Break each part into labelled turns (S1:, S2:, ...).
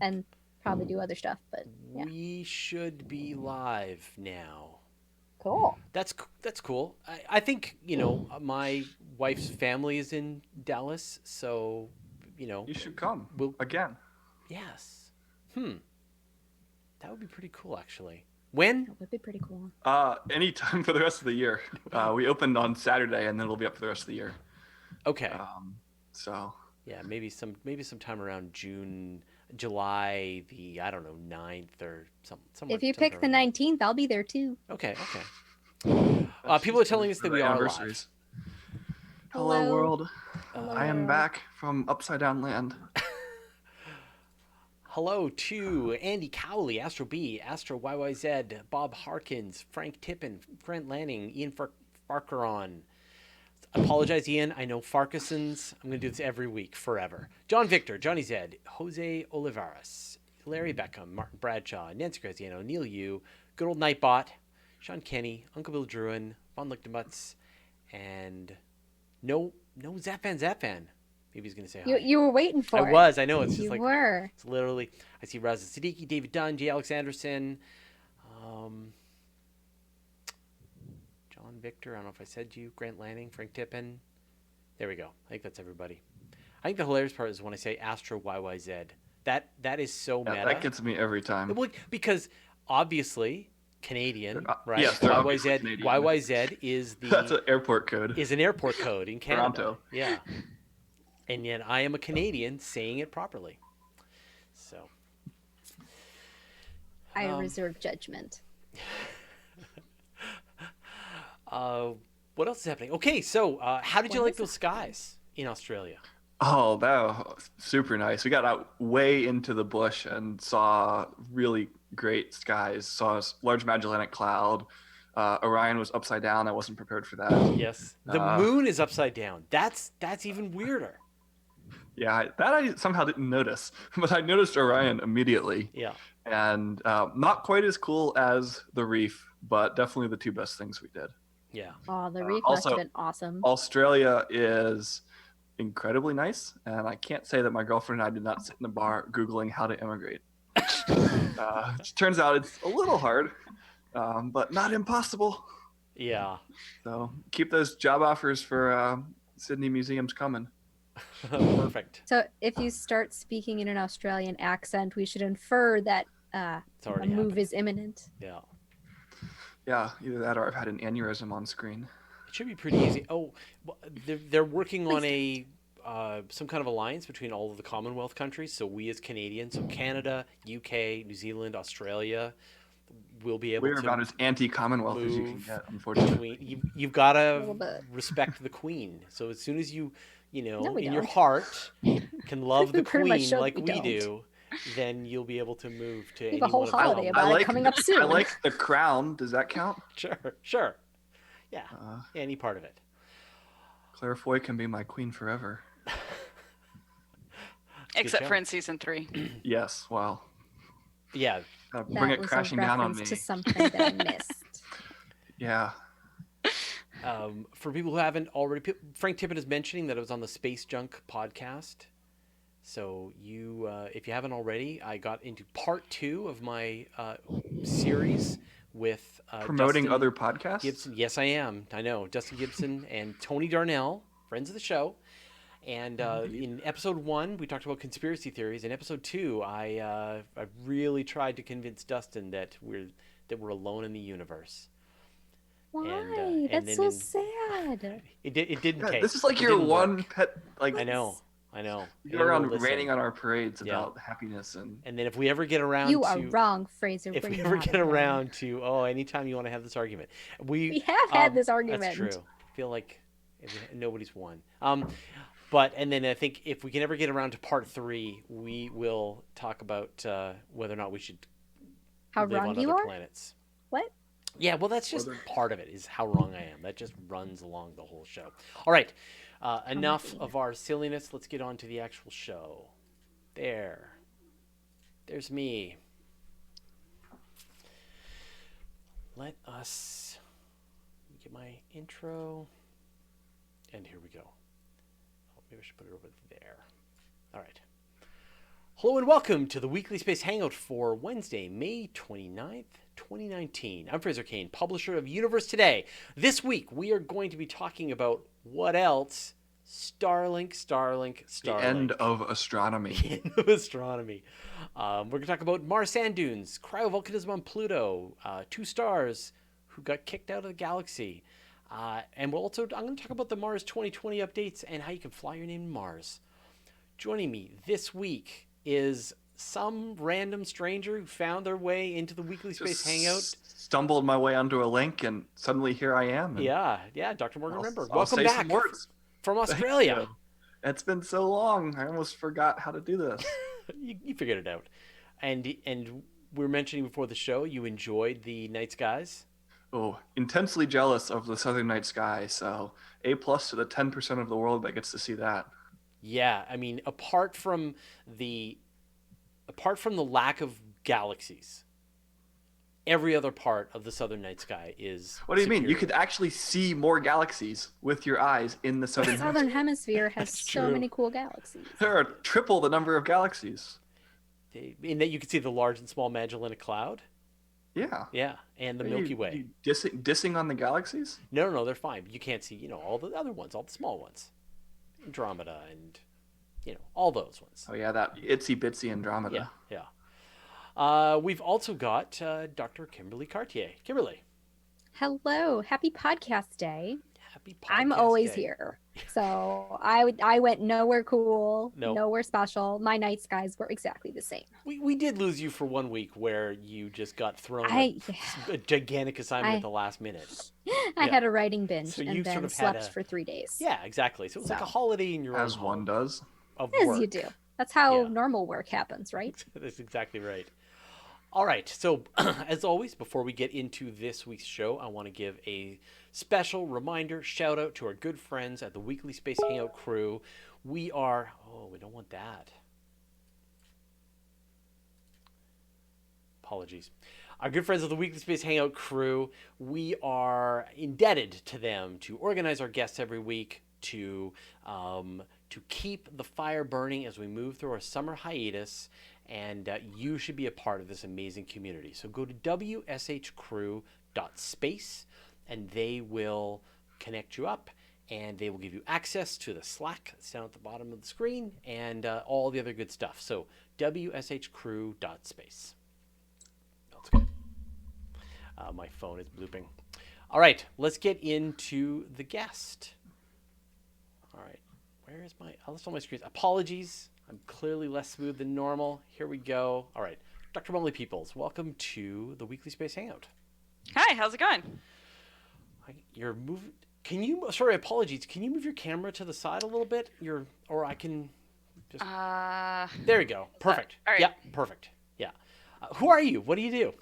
S1: and probably do other stuff. But yeah,
S2: We should be live now.
S1: cool.
S2: That's cool. I think my wife's family is in Dallas, so
S3: You should come
S2: we'll
S3: again.
S2: yes. That would be pretty cool, actually. When?
S1: That would be pretty cool.
S3: Anytime for the rest of the year. We opened on Saturday, and then it'll be up for the rest of the year.
S2: Okay.
S3: So
S2: Yeah, maybe sometime around June, July, the I don't know 9th or somewhere.
S1: If you pick the 19th, I'll be there too.
S2: Okay.
S3: that's
S2: People are
S3: just
S2: telling us
S3: for
S2: that
S3: the
S2: we are live.
S3: anniversaries. Hello world.
S1: Hello
S3: I am
S1: world.
S3: back from upside down land.
S2: Hello to Andy Cowley, Astro B, Astro YYZ, Bob Harkins, Frank Tippin, Brent Lanning, Ian Farquharon. Apologize, Ian. I know Farquharsons. I'm going to do this every week, forever. John Victor, Johnny Zed, Jose Olivares, Larry Beckham, Martin Bradshaw, Nancy Graziano, Neil Yu, good old Nightbot, Sean Kenny, Uncle Bill Druin, Von Lichtenbutz, and no Zapfan. Maybe he's going to say hi.
S1: You were waiting for it.
S2: I was. I know. It's just
S1: you
S2: like
S1: were.
S2: It's literally. I see Raza Siddiqui, David Dunn, J. Alexanderson, John Victor. I don't know if I said you. Grant Lanning, Frank Tippin. There we go. I think that's everybody. I think the hilarious part is when I say Astro YYZ. That is so meta.
S3: That gets me every time.
S2: Well, because obviously Canadian, right?
S3: Yes, they're obviously
S2: YYZ.
S3: Canadian.
S2: YYZ is the.
S3: That's an airport code.
S2: Is an airport code in Canada.
S3: Toronto.
S2: Yeah. And yet I am a Canadian saying it properly. So.
S1: I reserve judgment.
S2: What else is happening? Okay, so how did you like those skies in Australia?
S3: Oh, that was super nice. We got out way into the bush and saw really great skies. Saw a large Magellanic Cloud. Orion was upside down. I wasn't prepared for that.
S2: Yes, the moon is upside down. That's even weirder.
S3: Yeah, that I somehow didn't notice, but I noticed Orion immediately.
S2: Yeah.
S3: And not quite as cool as the reef, but definitely the two best things we did.
S2: Yeah.
S1: Oh, the reef must have been awesome.
S3: Australia is incredibly nice, and I can't say that my girlfriend and I did not sit in the bar Googling how to immigrate. Turns out it's a little hard, but not impossible.
S2: Yeah.
S3: So keep those job offers for Sydney museums coming.
S2: Perfect.
S1: So if you start speaking in an Australian accent, we should infer that a move is imminent.
S2: Yeah.
S3: Yeah, either that or I've had an aneurysm on screen.
S2: It should be pretty easy. Oh, they're working on a some kind of alliance between all of the Commonwealth countries. So we as Canadians, so Canada, UK, New Zealand, Australia, will be able
S3: We're
S2: to.
S3: about as anti-Commonwealth as you can get, unfortunately.
S2: You've got to respect the Queen. So as soon as you in your heart can love the Queen like we do, then you'll be able to move to any
S1: a whole holiday about it coming up soon.
S3: I like the crown. Does that count?
S2: Sure. Yeah, any part of it.
S3: Claire Foy can be my queen forever.
S4: Except for in season 3.
S3: Yes, well.
S2: Yeah.
S3: Bring it crashing down on me.
S1: To something that I missed.
S3: Yeah.
S2: For people who haven't already, Frank Tippett is mentioning that it was on the Space Junk podcast. So you, if you haven't already, I got into part 2 of my series with
S3: promoting
S2: Justin
S3: other podcasts.
S2: Gibson. Yes, I am. I know Justin Gibson and Tony Darnell, friends of the show. And in episode 1, we talked about conspiracy theories. In episode 2, I really tried to convince Dustin that we're alone in the universe.
S1: Why? That's so sad.
S2: It didn't take.
S3: This is like your one pet. Like
S2: I know.
S3: You go around raining on our parades about happiness
S2: and then if we ever get around,
S1: you are wrong, Fraser.
S2: If we ever get around to anytime you want to have this argument, we
S1: have had this argument.
S2: That's true. I feel like nobody's won. But then I think if we can ever get around to part 3, we will talk about whether or not we should
S1: how
S2: live
S1: wrong
S2: on
S1: you
S2: other
S1: are.
S2: Planets.
S1: What?
S2: Yeah, well, that's just part of it, is how wrong I am. That just runs along the whole show. All right, enough of our silliness. Let's get on to the actual show. There's me. Let us get my intro. And here we go. Oh, maybe I should put it over there. All right. Hello and welcome to the Weekly Space Hangout for Wednesday, May 29th, 2019. I'm Fraser Kane, publisher of Universe Today. This week, we are going to be talking about what else? Starling.
S3: The end of astronomy.
S2: The end of astronomy. We're going to talk about Mars sand dunes, cryovolcanism on Pluto, two stars who got kicked out of the galaxy. And I'm going to talk about the Mars 2020 updates and how you can fly your name to Mars. Joining me this week is some random stranger who found their way into the Weekly Space Hangout.
S3: Stumbled my way onto a link, and suddenly here I am.
S2: Yeah, Dr. Morgan Rember.
S3: I'll
S2: Welcome
S3: say
S2: back
S3: some words.
S2: from Australia.
S3: It's been so long. I almost forgot how to do this.
S2: you figured it out. And we were mentioning before the show, you enjoyed the night skies.
S3: Oh, intensely jealous of the southern night sky. So A+ to the 10% of the world that gets to see that.
S2: Yeah, I mean, apart from the lack of galaxies, every other part of the southern night sky is
S3: What do you mean?
S2: superior.
S3: You could actually see more galaxies with your eyes in the southern
S1: The southern hemisphere has
S2: That's
S1: so
S2: true.
S1: many cool galaxies.
S3: There are triple the number of galaxies.
S2: In that you can see the large and small Magellanic Cloud.
S3: Yeah.
S2: Yeah, and the Milky Way.
S3: You dissing on the galaxies?
S2: No, they're fine. You can't see, all the other ones, all the small ones. Andromeda and, all those ones.
S3: Oh yeah, that itsy bitsy Andromeda.
S2: Yeah. We've also got Dr. Kimberly Cartier. Kimberly.
S1: Hello, happy podcast day.
S2: Happy podcast
S1: I'm always
S2: day.
S1: here. So I went nowhere cool,
S2: Nope.
S1: nowhere special. My night skies were exactly the same.
S2: We did lose you for 1 week where you just got thrown
S1: I
S2: a gigantic assignment
S1: I-
S2: at the last minute.
S1: I
S2: Yeah.
S1: had a writing binge
S2: So you
S1: and
S2: sort
S1: then
S2: of had
S1: slept for 3 days.
S2: Yeah, exactly. So it was like a
S1: So.
S2: holiday in your
S3: As
S2: own
S3: one
S2: home
S3: does.
S2: of
S1: As
S2: work.
S1: you do. That's how
S2: Yeah.
S1: normal work happens, right?
S2: That's exactly right. All right. So, as always, before we get into this week's show, I want to give a special reminder, shout out to our good friends at the Weekly Space Hangout crew. We don't want that. Apologies. Our good friends of the Weekly Space Hangout crew, we are indebted to them to organize our guests every week, to keep the fire burning as we move through our summer hiatus, and you should be a part of this amazing community. So go to wshcrew.space, and they will connect you up, and they will give you access to the Slack that's down at the bottom of the screen, and all the other good stuff. So wshcrew.space. That's good. My phone is blooping. All right, let's get into the guest. All right, where is I lost all my screens. Apologies. I'm clearly less smooth than normal. Here we go. All right, Dr. Molly Peeples, welcome to the Weekly Space Hangout.
S4: Hi, how's it going?
S2: You're moving. Sorry, apologies. Can you move your camera to the side a little bit? Or I can just. There we go. Perfect.
S4: all right.
S2: Yeah, perfect. Yeah. Who are you? What do you do?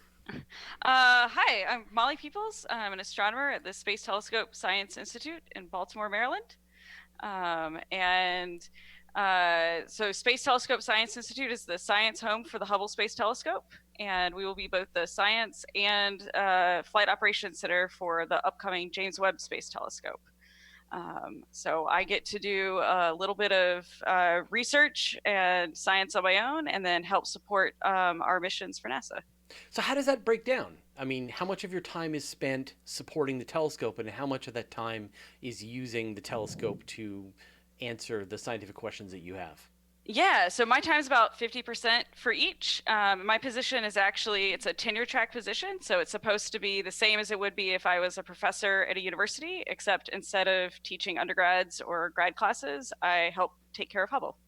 S4: Hi, I'm Molly Peeples. I'm an astronomer at the Space Telescope Science Institute in Baltimore, Maryland. So Space Telescope Science Institute is the science home for the Hubble Space Telescope, and we will be both the science and flight operations center for the upcoming James Webb Space Telescope. So I get to do a little bit of research and science on my own, and then help support our missions for NASA.
S2: So how does that break down? I mean, how much of your time is spent supporting the telescope, and how much of that time is using the telescope to answer the scientific questions that you have?
S4: Yeah, so my time's about 50% for each. My position is it's a tenure track position, so it's supposed to be the same as it would be if I was a professor at a university, except instead of teaching undergrads or grad classes, I help take care of Hubble.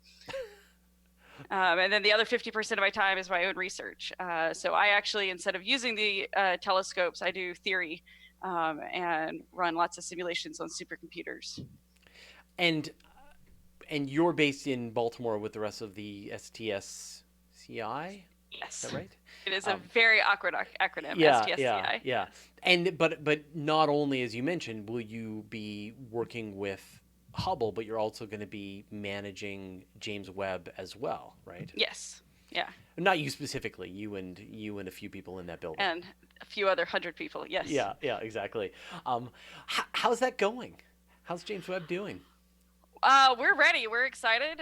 S4: And then the other 50% of my time is my own research. So I actually, instead of using the telescopes, I do theory and run lots of simulations on supercomputers.
S2: And you're based in Baltimore with the rest of the STScI?
S4: Yes.
S2: Is that right?
S4: It is a very awkward acronym, STSCI.
S2: Yeah. And but not only, as you mentioned, will you be working with Hubble, but you're also going to be managing James Webb as well, right?
S4: Yes. Yeah.
S2: Not you specifically, you and a few people in that building.
S4: And a few other 100 people, yes.
S2: Yeah, exactly. How's that going? How's James Webb doing?
S4: We're ready. We're excited.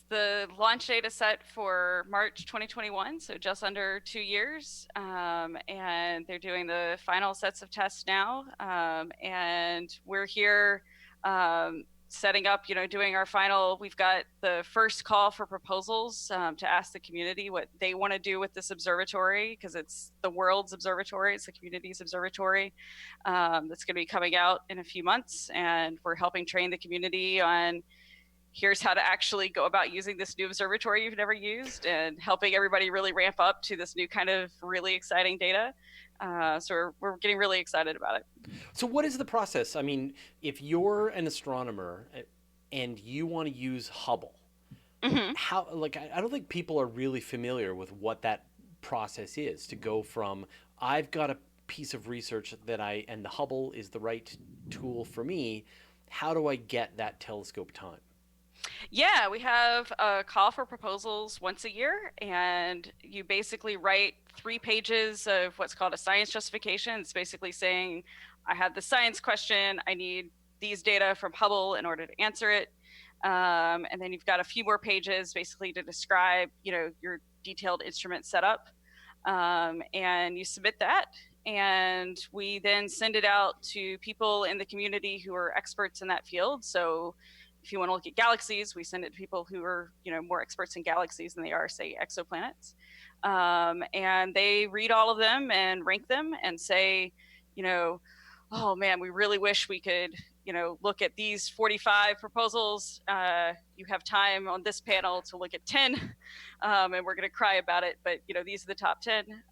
S4: the launch date is set for March 2021, so just under 2 years. And they're doing the final sets of tests now. And we're here setting up, doing our final, we've got the first call for proposals to ask the community what they want to do with this observatory, because it's the world's observatory, it's the community's observatory that's going to be coming out in a few months. And we're helping train the community on here's how to actually go about using this new observatory you've never used, and helping everybody really ramp up to this new kind of really exciting data. So we're getting really excited about it.
S2: So what is the process? I mean, if you're an astronomer and you want to use Hubble, how, like, I don't think people are really familiar with what that process is to go from, I've got a piece of research and the Hubble is the right tool for me. How do I get that telescope time?
S4: Yeah, we have a call for proposals once a year, and you basically write 3 pages of what's called a science justification. It's basically saying, I have the science question, I need these data from Hubble in order to answer it. And then you've got a few more pages basically to describe, your detailed instrument setup. And you submit that, and we then send it out to people in the community who are experts in that field. So if you want to look at galaxies, we send it to people who are, more experts in galaxies than they are, say, exoplanets. And they read all of them and rank them and say, oh man, we really wish we could, look at these 45 proposals. You have time on this panel to look at 10, and we're going to cry about it. But, these are the top 10.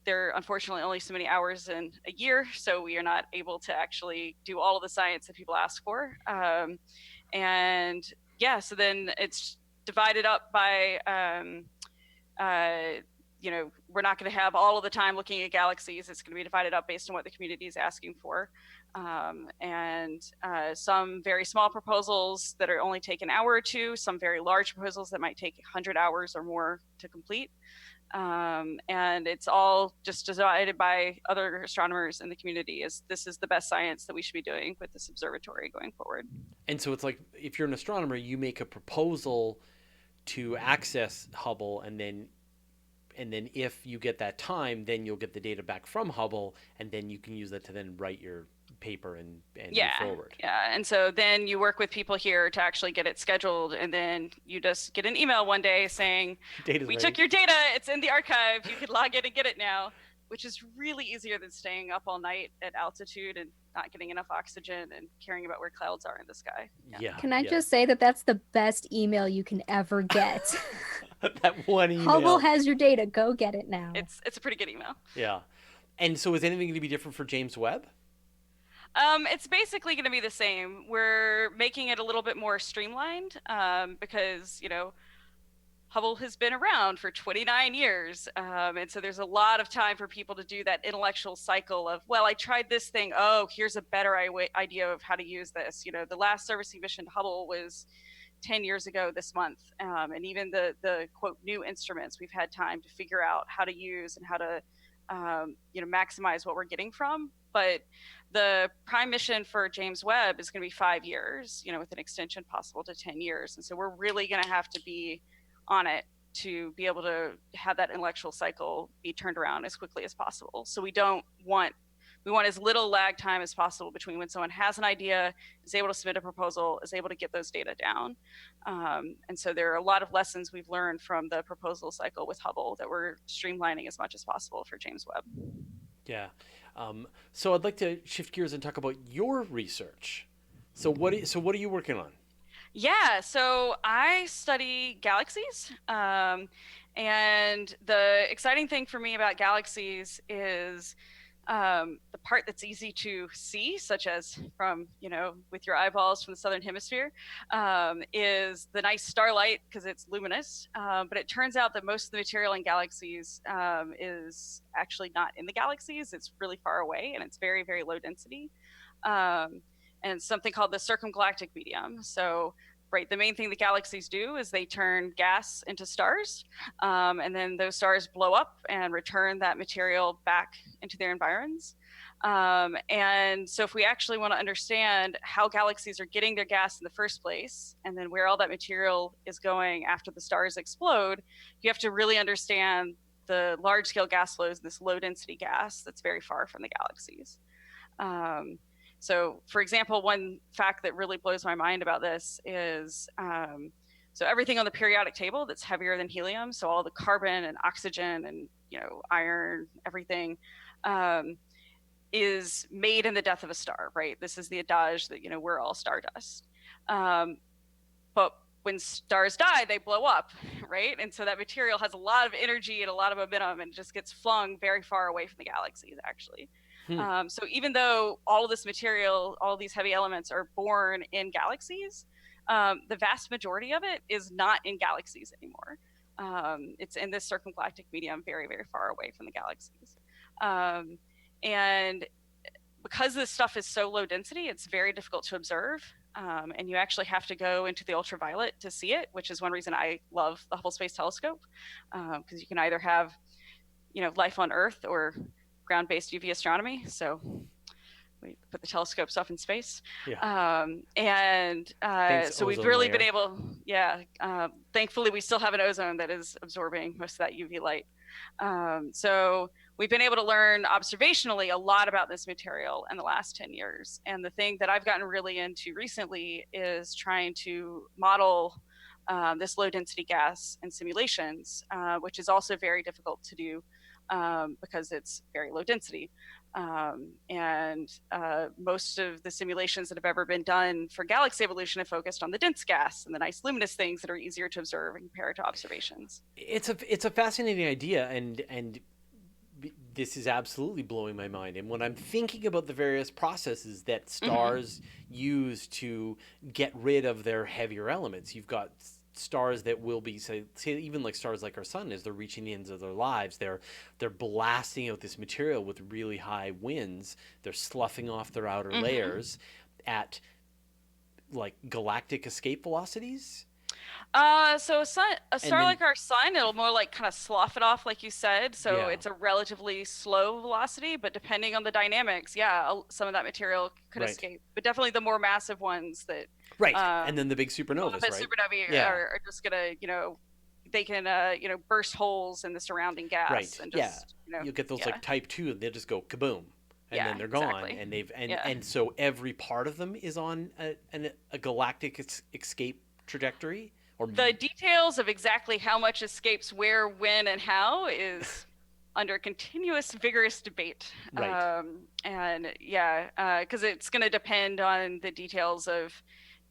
S4: There are unfortunately only so many hours in a year, so we are not able to actually do all of the science that people ask for. So then it's divided up by, we're not going to have all of the time looking at galaxies. It's going to be divided up based on what the community is asking for. Some very small proposals that are only take an hour or two, some very large proposals that might take 100 hours or more to complete. And it's all just decided by other astronomers in the community as this is the best science that we should be doing with this observatory going forward.
S2: And so it's like, if you're an astronomer, you make a proposal to access Hubble, and then if you get that time, then you'll get the data back from Hubble, and then you can use that to then write your paper and move forward.
S4: Yeah. And so then you work with people here to actually get it scheduled, and then you just get an email one day saying, we took your data, it's in the archive, you can log in and get it now, which is really easier than staying up all night at altitude and not getting enough oxygen and caring about where clouds are in the sky.
S1: Can I just say that that's the best email you can ever get?
S2: That one email.
S1: Hubble has your data, go get it now.
S4: It's a pretty good email. Yeah.
S2: And so is anything going to be different for James Webb?
S4: It's basically going to be the same. We're making it a little bit more streamlined because, Hubble has been around for 29 years. And so there's a lot of time for people to do that intellectual cycle of, well, I tried this thing. Oh, here's a better idea of how to use this. The last servicing mission to Hubble was 10 years ago this month. And even the quote, new instruments, we've had time to figure out how to use and how to, maximize what we're getting from. But the prime mission for James Webb is going to be 5 years, with an extension possible to 10 years. And so we're really going to have to be on it to be able to have that intellectual cycle be turned around as quickly as possible. So we want as little lag time as possible between when someone has an idea, is able to submit a proposal, is able to get those data down. And so there are a lot of lessons we've learned from the proposal cycle with Hubble that we're streamlining as much as possible for James Webb.
S2: Yeah. So I'd like to shift gears and talk about your research. So what are you working on?
S4: Yeah, so I study galaxies. And the exciting thing for me about galaxies is the part that's easy to see, such as from, with your eyeballs from the southern hemisphere, is the nice starlight because it's luminous. But it turns out that most of the material in galaxies is actually not in the galaxies. It's really far away, and it's very, very low density. And something called the circumgalactic medium. So, right, the main thing the galaxies do is they turn gas into stars, and then those stars blow up and return that material back into their environs. And so if we actually want to understand how galaxies are getting their gas in the first place, and then where all that material is going after the stars explode, you have to really understand the large scale gas flows in this low density gas that's very far from the galaxies. So for example, one fact that really blows my mind about this is, so everything on the periodic table that's heavier than helium, so all the carbon and oxygen and, you know, iron, everything, is made in the death of a star, right? This is the adage that, you know, we're all stardust. But when stars die, they blow up, right? And so that material has a lot of energy and a lot of momentum and just gets flung very far away from the galaxies, actually. So even though all of this material, all of these heavy elements are born in galaxies, the vast majority of it is not in galaxies anymore. It's in this circumgalactic medium very, very far away from the galaxies. And because this stuff is so low density, it's very difficult to observe. And you actually have to go into the ultraviolet to see it, which is one reason I love the Hubble Space Telescope, because you can either have, you know, life on Earth or ground-based UV astronomy. So we put the telescopes up in space.
S2: Yeah.
S4: So we've really been able, thankfully we still have an ozone that is absorbing most of that UV light. So we've been able to learn observationally a lot about this material in the last 10 years. And the thing that I've gotten really into recently is trying to model this low density gas in simulations, which is also very difficult to do because it's very low density. Most of the simulations that have ever been done for galaxy evolution have focused on the dense gas and the nice luminous things that are easier to observe and compare to observations.
S2: It's a fascinating idea, and this is absolutely blowing my mind. And when I'm thinking about the various processes that stars use to get rid of their heavier elements, you've got stars that will be, say even like stars like our sun, as they're reaching the ends of their lives, they're blasting out this material with really high winds. They're sloughing off their outer layers at like galactic escape velocities.
S4: So a star like our sun, it'll more like kind of slough it off, like you said. So it's a relatively slow velocity, but depending on the dynamics, some of that material could escape. But definitely the more massive ones that
S2: and then the big supernovas, right?
S4: Supernovae are just gonna, you know, they can burst holes in the surrounding gas and just
S2: you'll get those like type 2 and they'll just go kaboom. And then they're gone, and and so every part of them is on a galactic escape trajectory. Or
S4: the details of exactly how much escapes where, when, and how is under continuous, vigorous debate.
S2: Right.
S4: Because it's going to depend on the details of,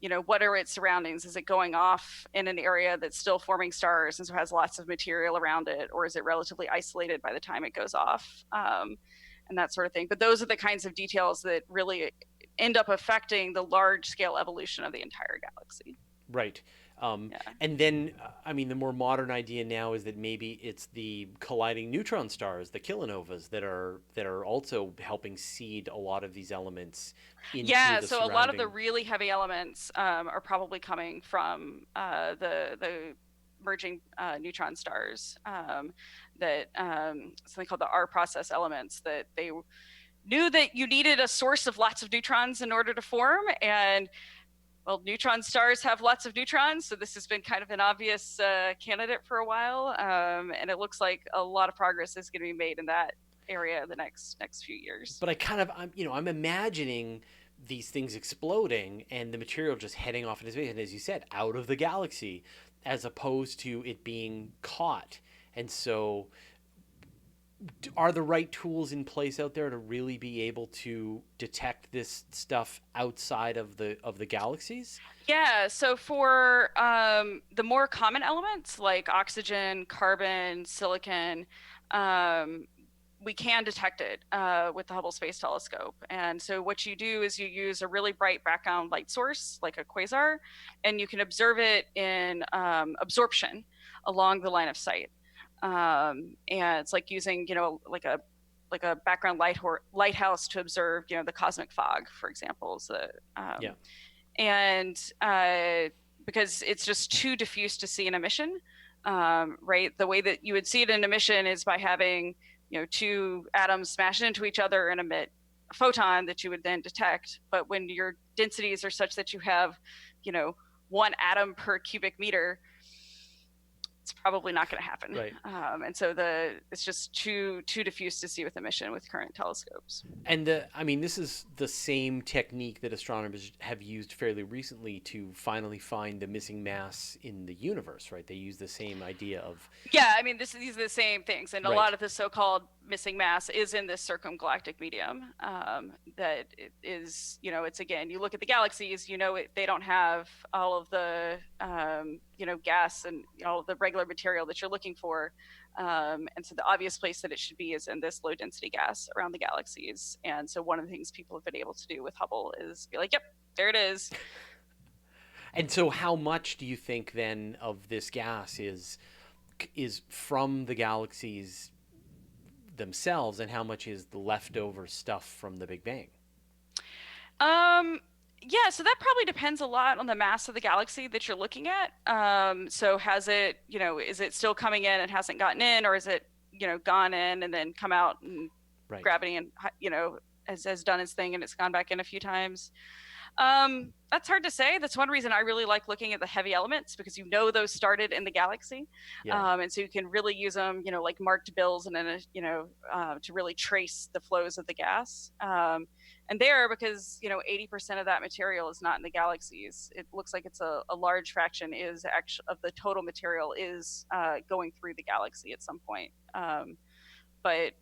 S4: you know, what are its surroundings? Is it going off in an area that's still forming stars and so has lots of material around it, or is it relatively isolated by the time it goes off? And that sort of thing. But those are the kinds of details that really end up affecting the large-scale evolution of the entire galaxy.
S2: Right. And then, I mean, the more modern idea now is that maybe it's the colliding neutron stars, the kilonovas, that are also helping seed a lot of these elements into the
S4: so a lot of the really heavy elements are probably coming from the merging neutron stars, that something called the R process elements, that they knew that you needed a source of lots of neutrons in order to form. And well, neutron stars have lots of neutrons, so this has been kind of an obvious candidate for a while, and it looks like a lot of progress is going to be made in that area in the next few years.
S2: But I'm imagining these things exploding and the material just heading off into space, and as you said, out of the galaxy, as opposed to it being caught. And so, are the right tools in place out there to really be able to detect this stuff outside of the galaxies?
S4: Yeah, so for the more common elements like oxygen, carbon, silicon, we can detect it with the Hubble Space Telescope. And so what you do is you use a really bright background light source like a quasar, and you can observe it in absorption along the line of sight. And it's like using, you know, like a background lighthouse to observe, you know, the cosmic fog, for example. And because it's just too diffuse to see an emission, right? The way that you would see it in emission is by having, you know, two atoms smash into each other and emit photon that you would then detect. But when your densities are such that you have, 1 atom per cubic meter, it's probably not going to happen.
S2: Right.
S4: And so it's just too diffuse to see with emission with current telescopes.
S2: And this is the same technique that astronomers have used fairly recently to finally find the missing mass in the universe, right? They use the same idea of.
S4: Yeah, these are the same things, and a
S2: Right.
S4: lot of the so-called missing mass is in this circumgalactic medium. That it is, it's, again, you look at the galaxies, they don't have all of the gas and all the regular material that you're looking for, and so the obvious place that it should be is in this low density gas around the galaxies. And so one of the things people have been able to do with Hubble is be like, yep, there it is.
S2: And so how much do you think then of this gas is from the galaxies themselves, and how much is the leftover stuff from the Big Bang?
S4: Yeah, so that probably depends a lot on the mass of the galaxy that you're looking at. So has it, is it still coming in and hasn't gotten in, or is it, gone in and then come out, and
S2: Right.
S4: gravity and, has done its thing and it's gone back in a few times. That's hard to say. That's one reason I really like looking at the heavy elements, because those started in the galaxy.
S2: Yeah.
S4: And so you can really use them, like marked bills, and then, to really trace the flows of the gas. And because 80% of that material is not in the galaxies, it looks like it's a large fraction is actually of the total material is going through the galaxy at some point. But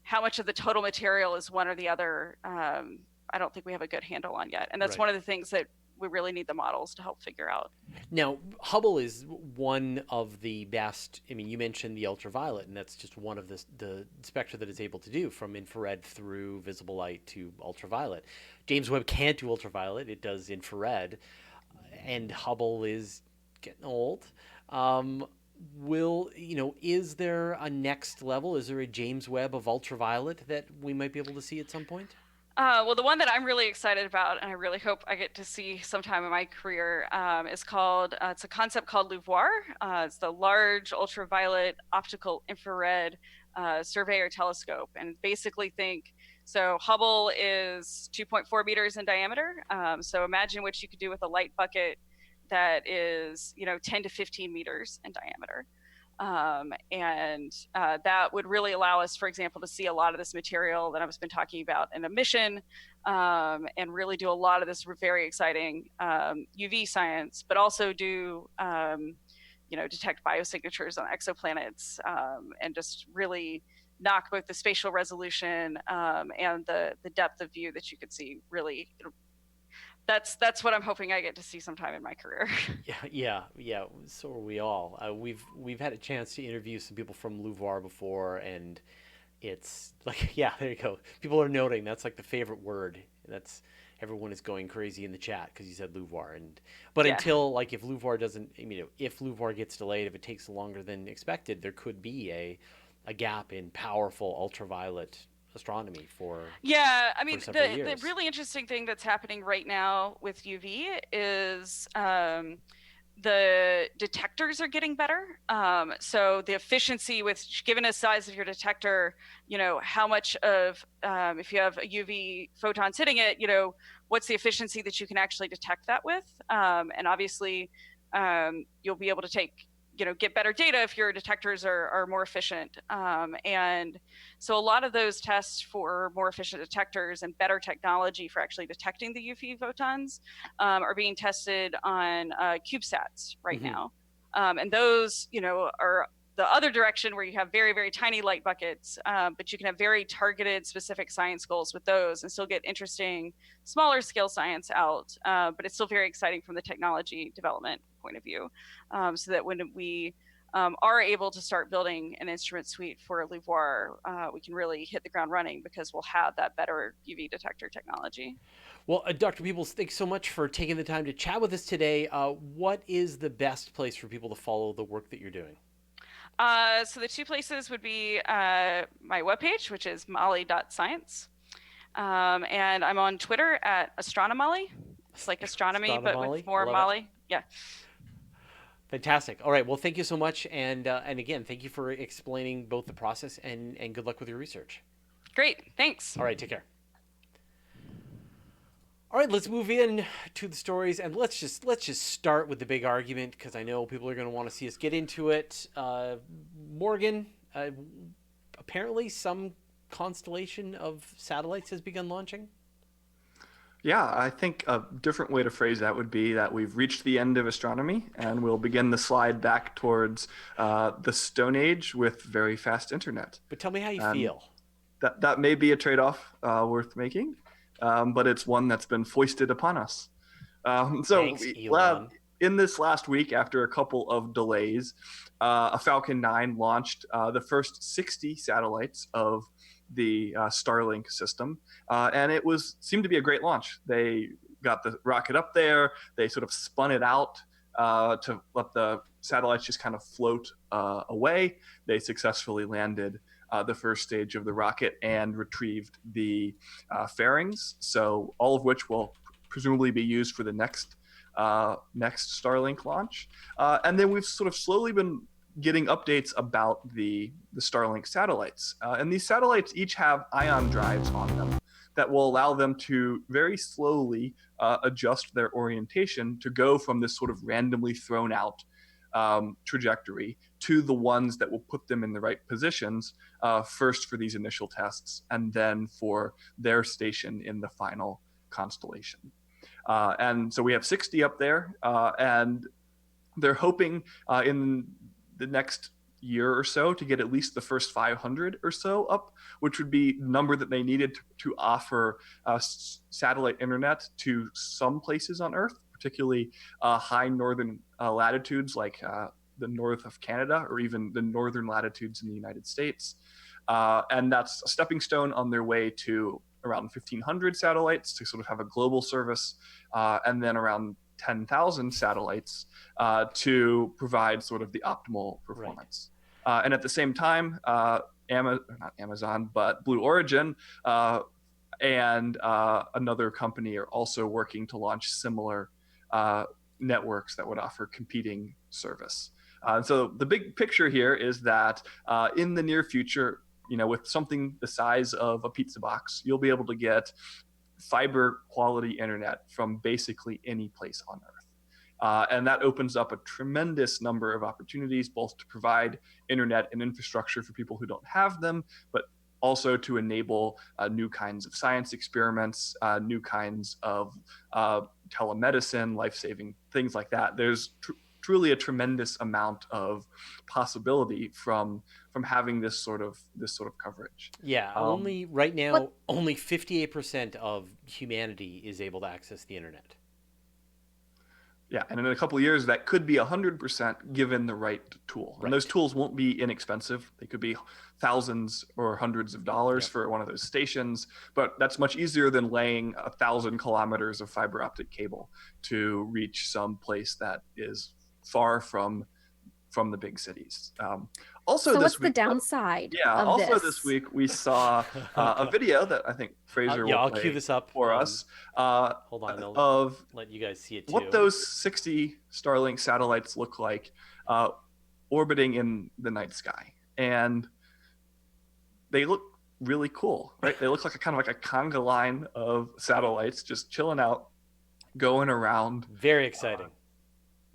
S4: how much of the total material is one or the other, I don't think we have a good handle on yet. And that's
S2: Right.
S4: one of the things that we really need the models to help figure out.
S2: Now, Hubble is one of the best. You mentioned the ultraviolet, and that's just one of the spectra that it's able to do, from infrared through visible light to ultraviolet. James Webb can't do ultraviolet; it does infrared, and Hubble is getting old. Is there a next level? Is there a James Webb of ultraviolet that we might be able to see at some point?
S4: Well, the one that I'm really excited about, and I really hope I get to see sometime in my career, is called, it's a concept called LUVOIR. It's the Large Ultraviolet Optical Infrared Surveyor Telescope. And basically so Hubble is 2.4 meters in diameter. So imagine what you could do with a light bucket that is, 10 to 15 meters in diameter. That would really allow us, for example, to see a lot of this material that I've been talking about in a mission, and really do a lot of this very exciting UV science, but also do, detect biosignatures on exoplanets, and just really knock both the spatial resolution and the depth of view that you could see. Really, that's what I'm hoping I get to see sometime in my career.
S2: Yeah. So are we all. We've had a chance to interview some people from LUVOIR before, and it's like, yeah, there you go. People are noting that's like the favorite word. That's everyone is going crazy in the chat because you said LUVOIR, but until, like, if LUVOIR doesn't, if LUVOIR gets delayed, if it takes longer than expected, there could be a gap in powerful ultraviolet astronomy for several years.
S4: The really interesting thing that's happening right now with UV is the detectors are getting better. So the efficiency given the size of your detector, how much of, if you have a UV photon hitting it, what's the efficiency that you can actually detect that with? And obviously, you'll be able to get better data if your detectors are more efficient. And so a lot of those tests for more efficient detectors and better technology for actually detecting the UV photons are being tested on CubeSats right now. And those, are the other direction where you have very, very tiny light buckets, but you can have very targeted specific science goals with those and still get interesting smaller scale science out. But it's still very exciting from the technology development point of view, so that when we are able to start building an instrument suite for LUVOIR, we can really hit the ground running because we'll have that better UV detector technology.
S2: Well, Dr. Peeples, thanks so much for taking the time to chat with us today. What is the best place for people to follow the work that you're doing?
S4: So the two places would be my webpage, which is molly.science. And I'm on Twitter at astronomolly. It's like astronomy, but with more Molly. Yeah.
S2: Fantastic. All right. Well, thank you so much. And again, thank you for explaining both the process and good luck with your research.
S4: Great. Thanks.
S2: All right. Take care. All right, let's move in to the stories, and let's just start with the big argument, because I know people are going to want to see us get into it. Morgan, apparently some constellation of satellites has begun launching.
S3: Yeah, I think a different way to phrase that would be that we've reached the end of astronomy and we'll begin the slide back towards the Stone Age with very fast internet.
S2: But tell me how you
S3: And
S2: feel.
S3: that may be a trade-off worth making, but it's one that's been foisted upon us.
S2: Thanks, Elon.
S3: In this last week, after a couple of delays, a Falcon 9 launched the first 60 satellites of the Starling system, and it seemed to be a great launch. They got the rocket up there, they sort of spun it out to let the satellites just kind of float away. They successfully landed the first stage of the rocket and retrieved the fairings, so all of which will presumably be used for the next Starlink launch. And then we've sort of slowly been getting updates about the Starlink satellites. And these satellites each have ion drives on them that will allow them to very slowly adjust their orientation to go from this sort of randomly thrown out trajectory to the ones that will put them in the right positions, first for these initial tests and then for their station in the final constellation. And so we have 60 up there, and they're hoping in the next year or so to get at least the first 500 or so up, which would be the number that they needed to offer satellite internet to some places on Earth, particularly high northern latitudes like the north of Canada or even the northern latitudes in the United States. And that's a stepping stone on their way to around 1,500 satellites to sort of have a global service, and then around 10,000 satellites to provide sort of the optimal performance. Right. And at the same time, not Amazon, but Blue Origin and another company are also working to launch similar networks that would offer competing service. So the big picture here is that in the near future, with something the size of a pizza box, you'll be able to get fiber quality internet from basically any place on Earth. And that opens up a tremendous number of opportunities, both to provide internet and infrastructure for people who don't have them, but also to enable new kinds of science experiments, new kinds of telemedicine, life-saving things like that. There's truly a tremendous amount of possibility from having this sort of coverage.
S2: Yeah, only right now, only 58% of humanity is able to access the internet.
S3: Yeah, and in a couple of years, that could be 100% given the right tool. Right. And those tools won't be inexpensive. They could be thousands or hundreds of dollars for one of those stations, but that's much easier than laying 1,000 kilometers of fiber optic cable to reach some place that is far from the big cities.
S1: So what's the downside?
S3: This week we saw a video that I think Fraser will
S2: I'll
S3: play
S2: cue this up
S3: for us.
S2: Hold on, I'll let you guys see it too.
S3: What those 60 Starlink satellites look like orbiting in the night sky, and they look really cool, right? They look like a kind of like a conga line of satellites just chilling out, going around.
S2: Very exciting.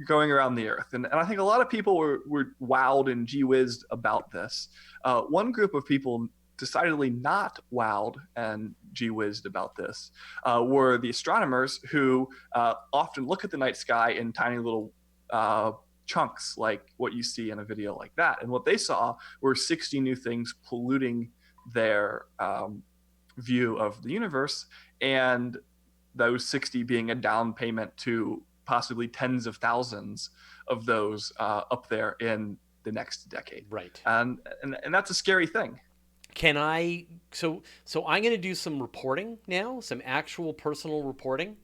S3: Going around the Earth. And I think a lot of people were wowed and gee-whizzed about this. One group of people decidedly not wowed and gee-whizzed about this were the astronomers who often look at the night sky in tiny little chunks like what you see in a video like that. And what they saw were 60 new things polluting their view of the universe, and those 60 being a down payment to possibly tens of thousands of those up there in the next decade.
S2: Right.
S3: And that's a scary thing.
S2: Can I, so I'm going to do some reporting now, some actual personal reporting,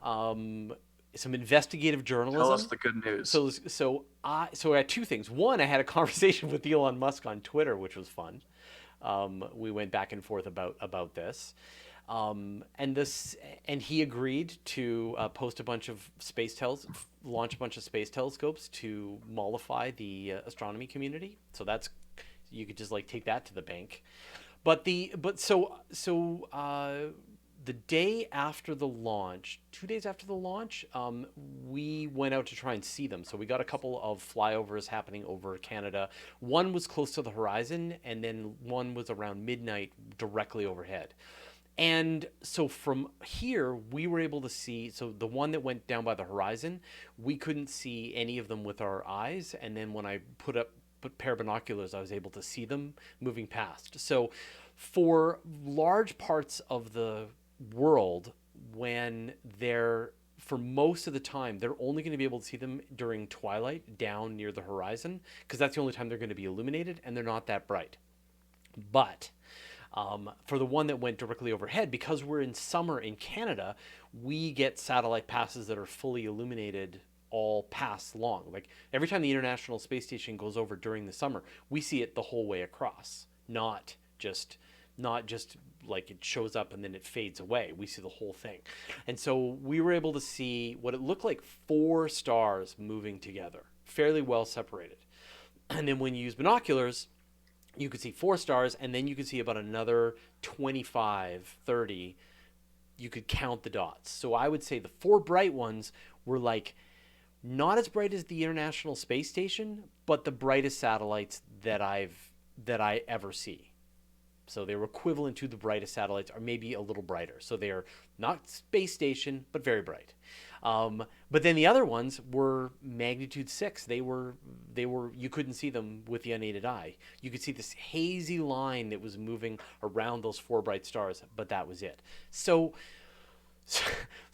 S2: some investigative journalism.
S3: Tell us the good news.
S2: So I had two things. One, I had a conversation with Elon Musk on Twitter, which was fun. We went back and forth about this. And he agreed to launch a bunch of space telescopes to mollify the astronomy community. So you could just like take that to the bank. But the the day after the launch, 2 days after the launch, we went out to try and see them. So we got a couple of flyovers happening over Canada. One was close to the horizon, and then one was around midnight directly overhead. And so from here, we were able to see, so the one that went down by the horizon, we couldn't see any of them with our eyes. And then when I put a pair of binoculars, I was able to see them moving past. So for large parts of the world, when they're, for most of the time, they're only going to be able to see them during twilight down near the horizon, because that's the only time they're going to be illuminated, and they're not that bright. But for the one that went directly overhead, because we're in summer in Canada, we get satellite passes that are fully illuminated all pass long. Like every time the International Space Station goes over during the summer, we see it the whole way across, not just like it shows up and then it fades away. We see the whole thing. And so we were able to see what it looked like 4 stars moving together, fairly well separated. And then when you use binoculars, you could see 4 stars, and then you could see about another 25, 30. You could count the dots. So I would say the 4 bright ones were like not as bright as the International Space Station, but the brightest satellites that I ever see. So they were equivalent to the brightest satellites, or maybe a little brighter. So they are not space station, but very bright. But then the other ones were magnitude 6. They were you couldn't see them with the unaided eye. You could see this hazy line that was moving around those 4 bright stars, but that was it. So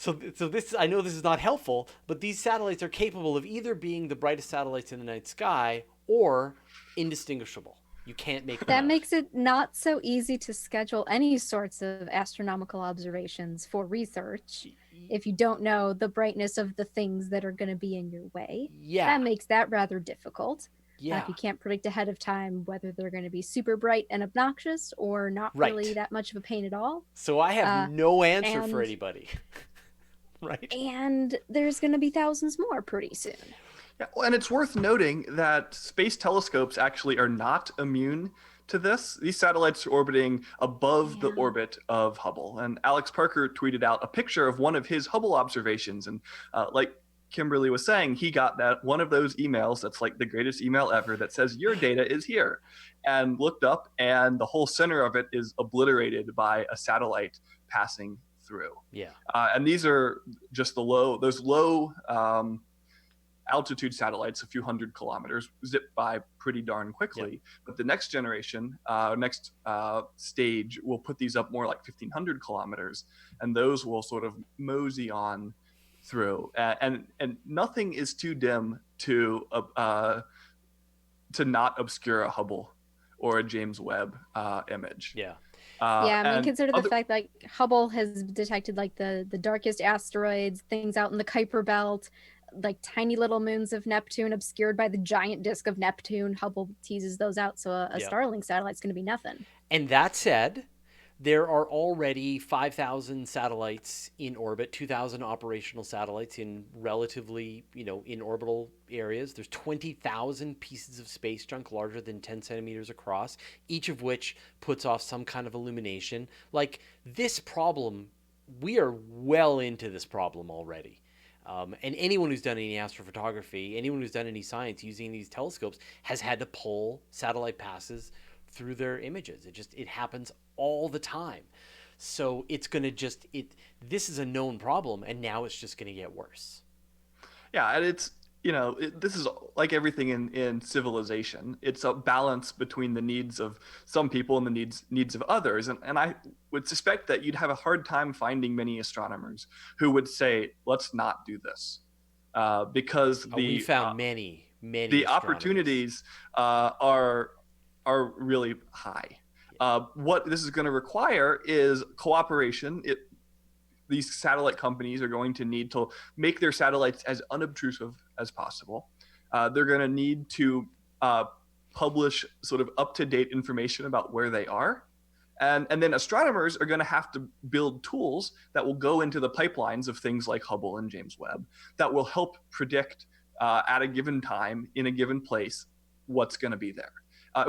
S2: this, I know this is not helpful, but these satellites are capable of either being the brightest satellites in the night sky or indistinguishable. You can't make them
S1: That
S2: out.
S1: makes it not so easy to schedule any sorts of astronomical observations for research if you don't know the brightness of the things that are going to be in your way.
S2: Yeah.
S1: That makes that rather difficult.
S2: Yeah.
S1: If you can't predict ahead of time whether they're going to be super bright and obnoxious or not really that much of a pain at all.
S2: So I have no answer for
S1: and-
S2: anybody. Right?
S1: And there's going to be thousands more pretty soon.
S3: Yeah, well, and it's worth noting that space telescopes actually are not immune to this. These satellites are orbiting above the orbit of Hubble. And Alex Parker tweeted out a picture of one of his Hubble observations. And like Kimberly was saying, he got that one of those emails that's like the greatest email ever that says, your data is here. And looked up, and the whole center of it is obliterated by a satellite passing through.
S2: Yeah.
S3: And these are just those low altitude satellites, a few hundred kilometers, zip by pretty darn quickly. Yep. But the next generation, next stage, will put these up more like 1,500 kilometers, and those will sort of mosey on through. And nothing is too dim to not obscure a Hubble or a James Webb image.
S2: Yeah.
S1: I mean, consider the fact that Hubble has detected like the darkest asteroids, things out in the Kuiper Belt, like tiny little moons of Neptune obscured by the giant disk of Neptune. Hubble teases those out, so a Starling satellite's going to be nothing.
S2: And that said, there are already 5,000 satellites in orbit, 2,000 operational satellites in relatively, in orbital areas. There's 20,000 pieces of space junk larger than 10 centimeters across, each of which puts off some kind of illumination. Like this problem, we are well into this problem already. And anyone who's done any astrophotography, anyone who's done any science using these telescopes has had to pull satellite passes through their images. It happens all the time. So it's going to this is a known problem, and now it's just going to get worse.
S3: Yeah, and it's, this is like everything in civilization. It's a balance between the needs of some people and the needs of others. And I would suspect that you'd have a hard time finding many astronomers who would say, let's not do this. Because
S2: we found many
S3: the opportunities are really high. What this is going to require is cooperation. These satellite companies are going to need to make their satellites as unobtrusive as possible. They're going to need to publish sort of up-to-date information about where they are. And then astronomers are going to have to build tools that will go into the pipelines of things like Hubble and James Webb that will help predict at a given time in a given place what's going to be there.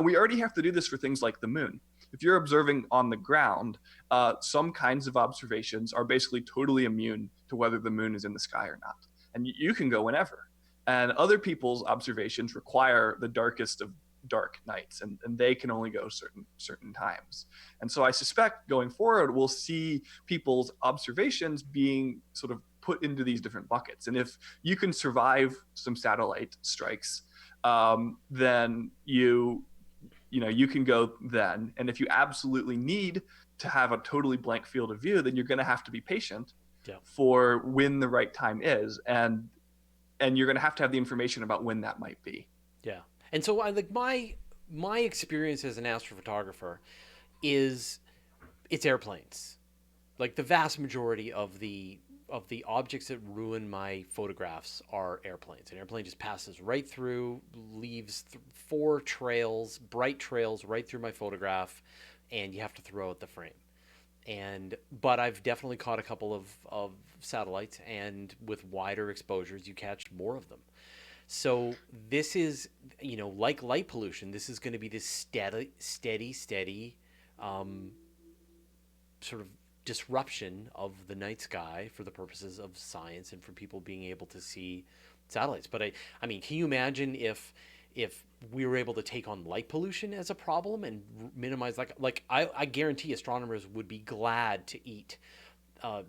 S3: We already have to do this for things like the moon. if you're observing on the ground, some kinds of observations are basically totally immune to whether the moon is in the sky or not. And you can go whenever. And other people's observations require the darkest of dark nights, and they can only go certain times. And so I suspect going forward, we'll see people's observations being sort of put into these different buckets. And if you can survive some satellite strikes, then you can go then. And if you absolutely need to have a totally blank field of view, then you're going to have to be patient for when the right time is, and you're going to have the information about when that might be.
S2: Yeah. And so I like my experience as an astrophotographer is it's airplanes. Like the vast majority of the objects that ruin my photographs are airplanes. An airplane just passes right through, leaves 4 trails, bright trails right through my photograph, and you have to throw out the frame. But I've definitely caught a couple of satellites, and with wider exposures, you catch more of them. So this is, like light pollution, this is going to be this steady sort of disruption of the night sky for the purposes of science and for people being able to see satellites. But I mean, can you imagine if we were able to take on light pollution as a problem and minimize, I guarantee astronomers would be glad to eat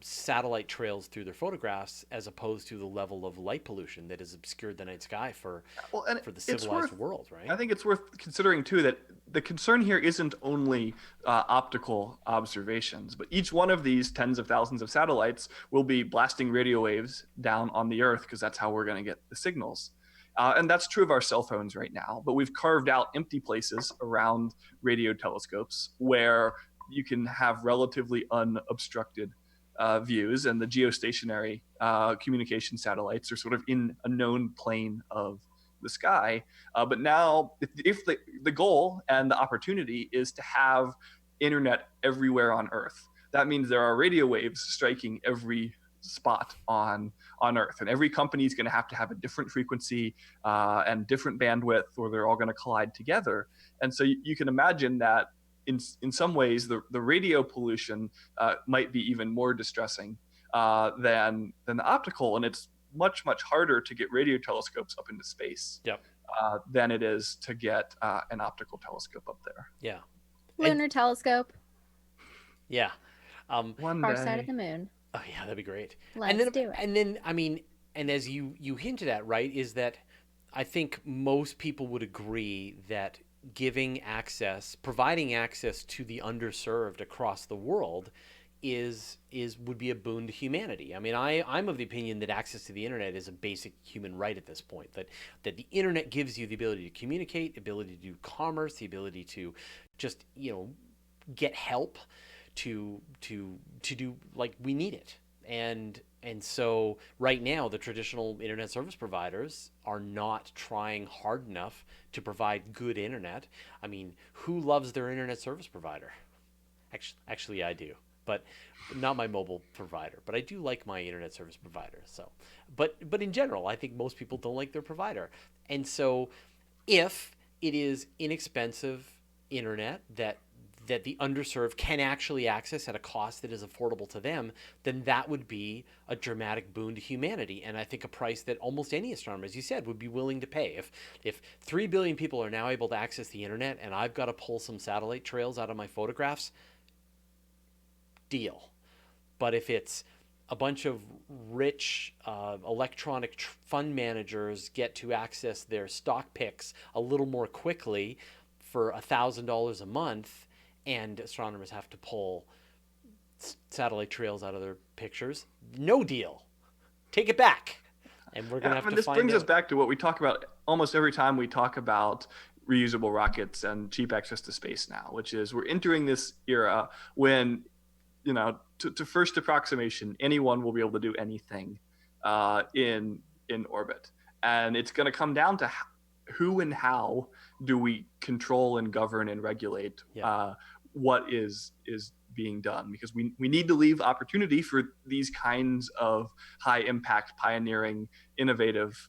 S2: satellite trails through their photographs as opposed to the level of light pollution that has obscured the night sky for the civilized world, right?
S3: I think it's worth considering too that the concern here isn't only optical observations, but each one of these tens of thousands of satellites will be blasting radio waves down on the Earth, because that's how we're going to get the signals. And that's true of our cell phones right now, but we've carved out empty places around radio telescopes where you can have relatively unobstructed views, and the geostationary communication satellites are sort of in a known plane of the sky. But now, if the goal and the opportunity is to have internet everywhere on Earth, that means there are radio waves striking every spot on Earth, and every company is going to have a different frequency and different bandwidth, or they're all going to collide together. And so you can imagine that in some ways, the radio pollution might be even more distressing than the optical, and it's much harder to get radio telescopes up into space than it is to get an optical telescope up there.
S2: Yeah,
S1: lunar telescope.
S2: Yeah,
S1: far side of the moon.
S2: Oh yeah, that'd be great.
S1: Let's do it.
S2: And then I mean, and as you hinted at, right, is that I think most people would agree that providing access to the underserved across the world would be a boon to humanity. I mean, I'm of the opinion that access to the internet is a basic human right at this point, that the internet gives you the ability to communicate, ability to do commerce, the ability to just, get help to do, like, we need it. And so right now, the traditional internet service providers are not trying hard enough to provide good internet. I mean, who loves their internet service provider? Actually, I do, but not my mobile provider. But I do like my internet service provider. So, but in general, I think most people don't like their provider. And so, if it is inexpensive internet that the underserved can actually access at a cost that is affordable to them, then that would be a dramatic boon to humanity. And I think a price that almost any astronomer, as you said, would be willing to pay. If 3 billion people are now able to access the internet and I've got to pull some satellite trails out of my photographs, deal. But if it's a bunch of rich electronic fund managers get to access their stock picks a little more quickly for $1,000 a month, and astronomers have to pull satellite trails out of their pictures, no deal. Take it back. And we're going to have to
S3: this brings us back to what we talk about almost every time we talk about reusable rockets and cheap access to space now, which is we're entering this era when, to first approximation, anyone will be able to do anything in orbit. And it's going to come down to who and how do we control and govern and regulate what is being done, because we need to leave opportunity for these kinds of high impact, pioneering, innovative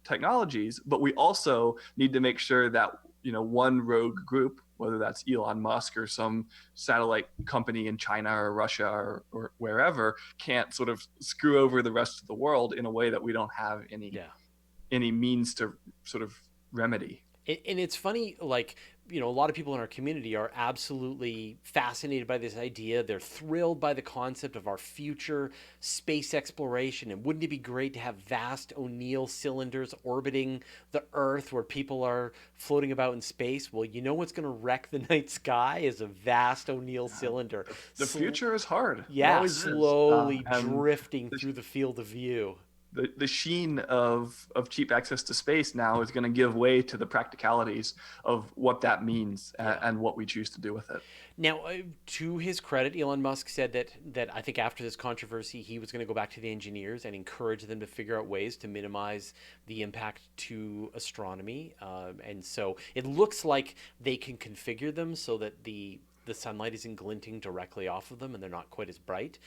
S3: technologies, but we also need to make sure that one rogue group whether that's Elon Musk or some satellite company in China or Russia or wherever, can't sort of screw over the rest of the world in a way that we don't have any means to sort of remedy.
S2: And it's funny, like, a lot of people in our community are absolutely fascinated by this idea. They're thrilled by the concept of our future space exploration. And wouldn't it be great to have vast ONeill cylinders orbiting the Earth where people are floating about in space? Well, you know what's going to wreck the night sky is a vast ONeill cylinder.
S3: The future is hard.
S2: Yeah, slowly drifting through the field of view.
S3: The sheen of cheap access to space now is going to give way to the practicalities of what that means and what we choose to do with it.
S2: Now, to his credit, Elon Musk said that I think after this controversy, he was going to go back to the engineers and encourage them to figure out ways to minimize the impact to astronomy. And so it looks like they can configure them so that the sunlight isn't glinting directly off of them and they're not quite as bright.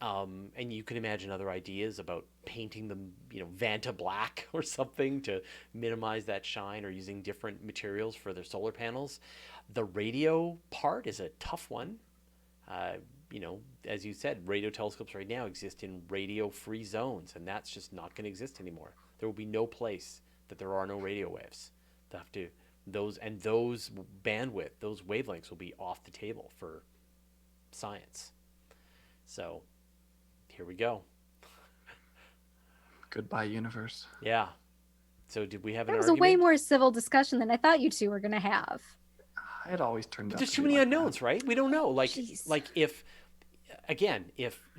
S2: And you can imagine other ideas about painting them, Vanta black or something to minimize that shine, or using different materials for their solar panels. The radio part is a tough one. As you said, radio telescopes right now exist in radio-free zones, and that's just not going to exist anymore. There will be no place that there are no radio waves. Those bandwidth, those wavelengths will be off the table for science. So here we go.
S3: Goodbye, universe.
S2: Yeah. So did we have an
S1: argument?
S2: That was
S1: a way more civil discussion than I thought you two were going to have.
S3: It always turned out.
S2: There's too many unknowns, right? We don't know. Like if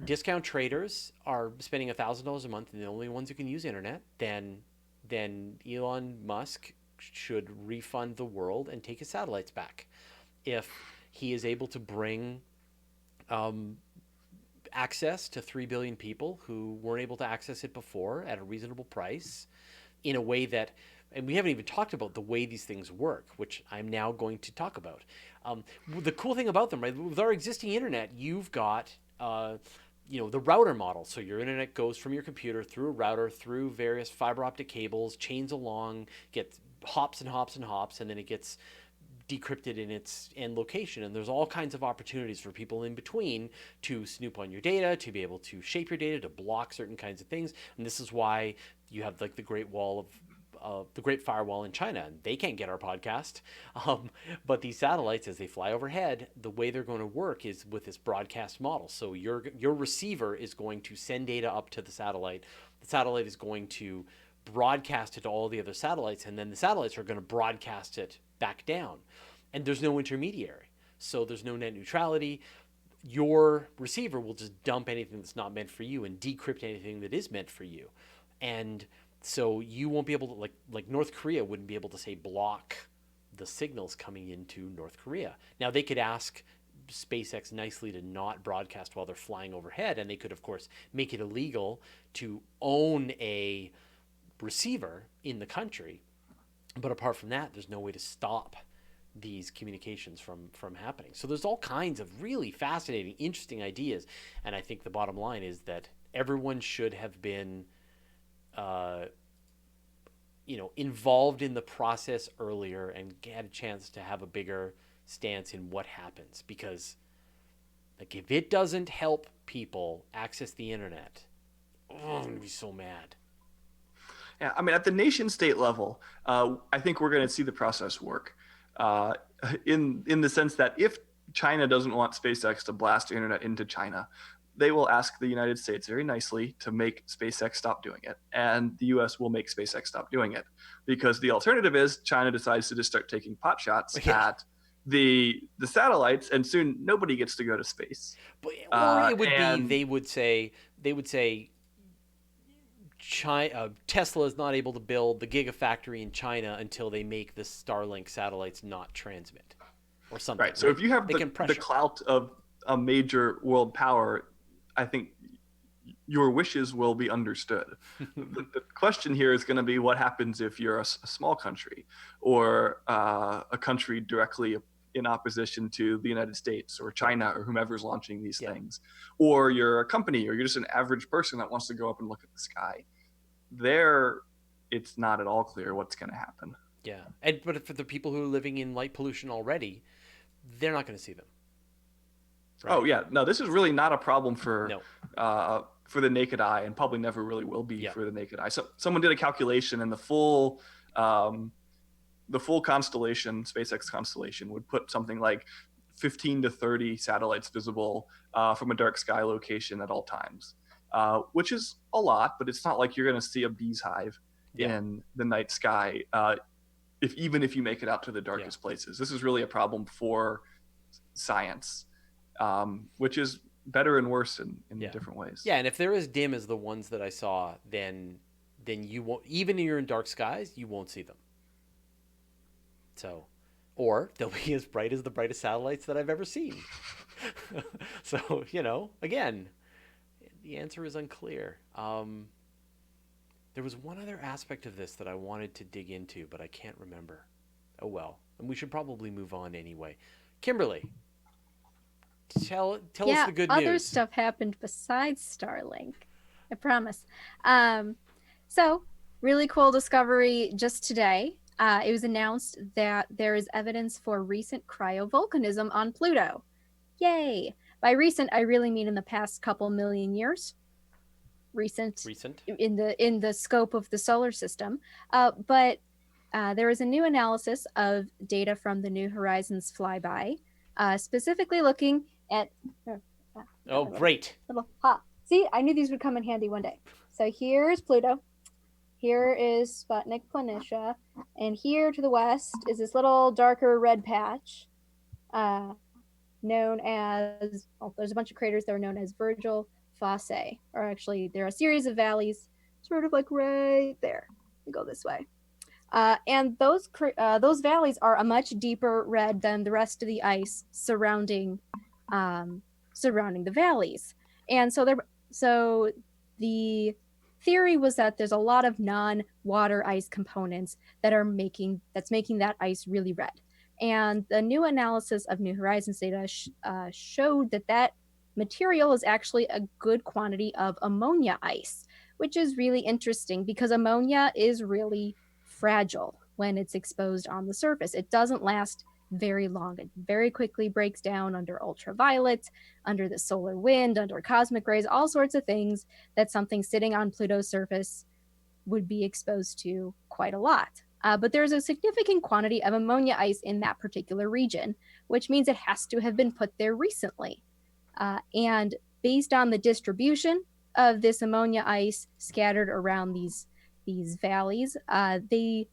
S2: discount traders are spending $1,000 a month and the only ones who can use internet, then Elon Musk should refund the world and take his satellites back. If he is able to bring access to 3 billion people who weren't able to access it before at a reasonable price in a way that, and we haven't even talked about the way these things work, which I'm now going to talk about. The cool thing about them, right, with our existing internet, you've got, the router model. So your internet goes from your computer through a router, through various fiber optic cables, chains along, gets hops and hops and hops, and then it gets decrypted in its end location. And there's all kinds of opportunities for people in between to snoop on your data, to be able to shape your data, to block certain kinds of things. And this is why you have like the Great Firewall in China, and they can't get our podcast. But these satellites, as they fly overhead, the way they're going to work is with this broadcast model. So your receiver is going to send data up to the satellite. The satellite is going to broadcast it to all the other satellites, and then the satellites are going to broadcast it back down. And there's no intermediary. So there's no net neutrality. Your receiver will just dump anything that's not meant for you and decrypt anything that is meant for you. And so you won't be able to, like North Korea wouldn't be able to, say, block the signals coming into North Korea. Now, they could ask SpaceX nicely to not broadcast while they're flying overhead, and they could, of course, make it illegal to own a receiver in the country. But apart from that, there's no way to stop these communications from happening. So there's all kinds of really fascinating, interesting ideas. And I think the bottom line is that everyone should have been involved in the process earlier and had a chance to have a bigger stance in what happens. Because like if it doesn't help people access the internet, I'm going to be so mad.
S3: Yeah, I mean, at the nation state level, I think we're going to see the process work in the sense that if China doesn't want SpaceX to blast internet into China, they will ask the United States very nicely to make SpaceX stop doing it. And the US will make SpaceX stop doing it. Because the alternative is China decides to just start taking pot shots at the satellites, and soon nobody gets to go to space.
S2: Or it would be, they would say Tesla is not able to build the gigafactory in China until they make the Starlink satellites not transmit, or something.
S3: Right. So if you have the clout of a major world power, I think your wishes will be understood. The question here is going to be what happens if you're a small country, or a country directly in opposition to the United States or China or whomever's launching these things, or you're a company, or you're just an average person that wants to go up and look at the sky. There, it's not at all clear what's going to happen.
S2: Yeah, but for the people who are living in light pollution already, they're not going to see them. Right?
S3: Oh yeah, no, this is really not a problem for
S2: No.
S3: For the naked eye, and probably never really will be for the naked eye. So someone did a calculation, and the full constellation, SpaceX constellation, would put something like 15 to 30 satellites visible from a dark sky location at all times, which is a lot, but it's not like you're going to see a bee's hive in the night sky, even if you make it out to the darkest places. This is really a problem for science, which is better and worse in different ways.
S2: Yeah, and if they're as dim as the ones that I saw, then you won't, even if you're in dark skies, you won't see them. So, or they'll be as bright as the brightest satellites that I've ever seen. So, again, the answer is unclear. There was one other aspect of this that I wanted to dig into, but I can't remember. Oh well, and we should probably move on anyway. Kimberly, tell us the good news.
S1: Yeah, other stuff happened besides Starling, I promise. So, really cool discovery just today. It was announced that there is evidence for recent cryovolcanism on Pluto. Yay! By recent, I really mean in the past couple million years. Recent in the scope of the solar system. But there is a new analysis of data from the New Horizons flyby, specifically looking at...
S2: Great.
S1: See, I knew these would come in handy one day. So here's Pluto. Here is Sputnik Planitia, and here to the west is this little darker red patch, known as, there's a bunch of craters that are known as Virgil Fossae, or actually there are a series of valleys, sort of like right there. We go this way. And those valleys are a much deeper red than the rest of the ice surrounding the valleys. And so the theory was that there's a lot of non-water ice components that's making that ice really red. And the new analysis of New Horizons data showed that material is actually a good quantity of ammonia ice, which is really interesting because ammonia is really fragile when it's exposed on the surface. It doesn't last very long. It very quickly breaks down under ultraviolet, under the solar wind, under cosmic rays, all sorts of things that something sitting on Pluto's surface would be exposed to quite a lot. But there's a significant quantity of ammonia ice in that particular region, which means it has to have been put there recently. And based on the distribution of this ammonia ice scattered around these valleys, the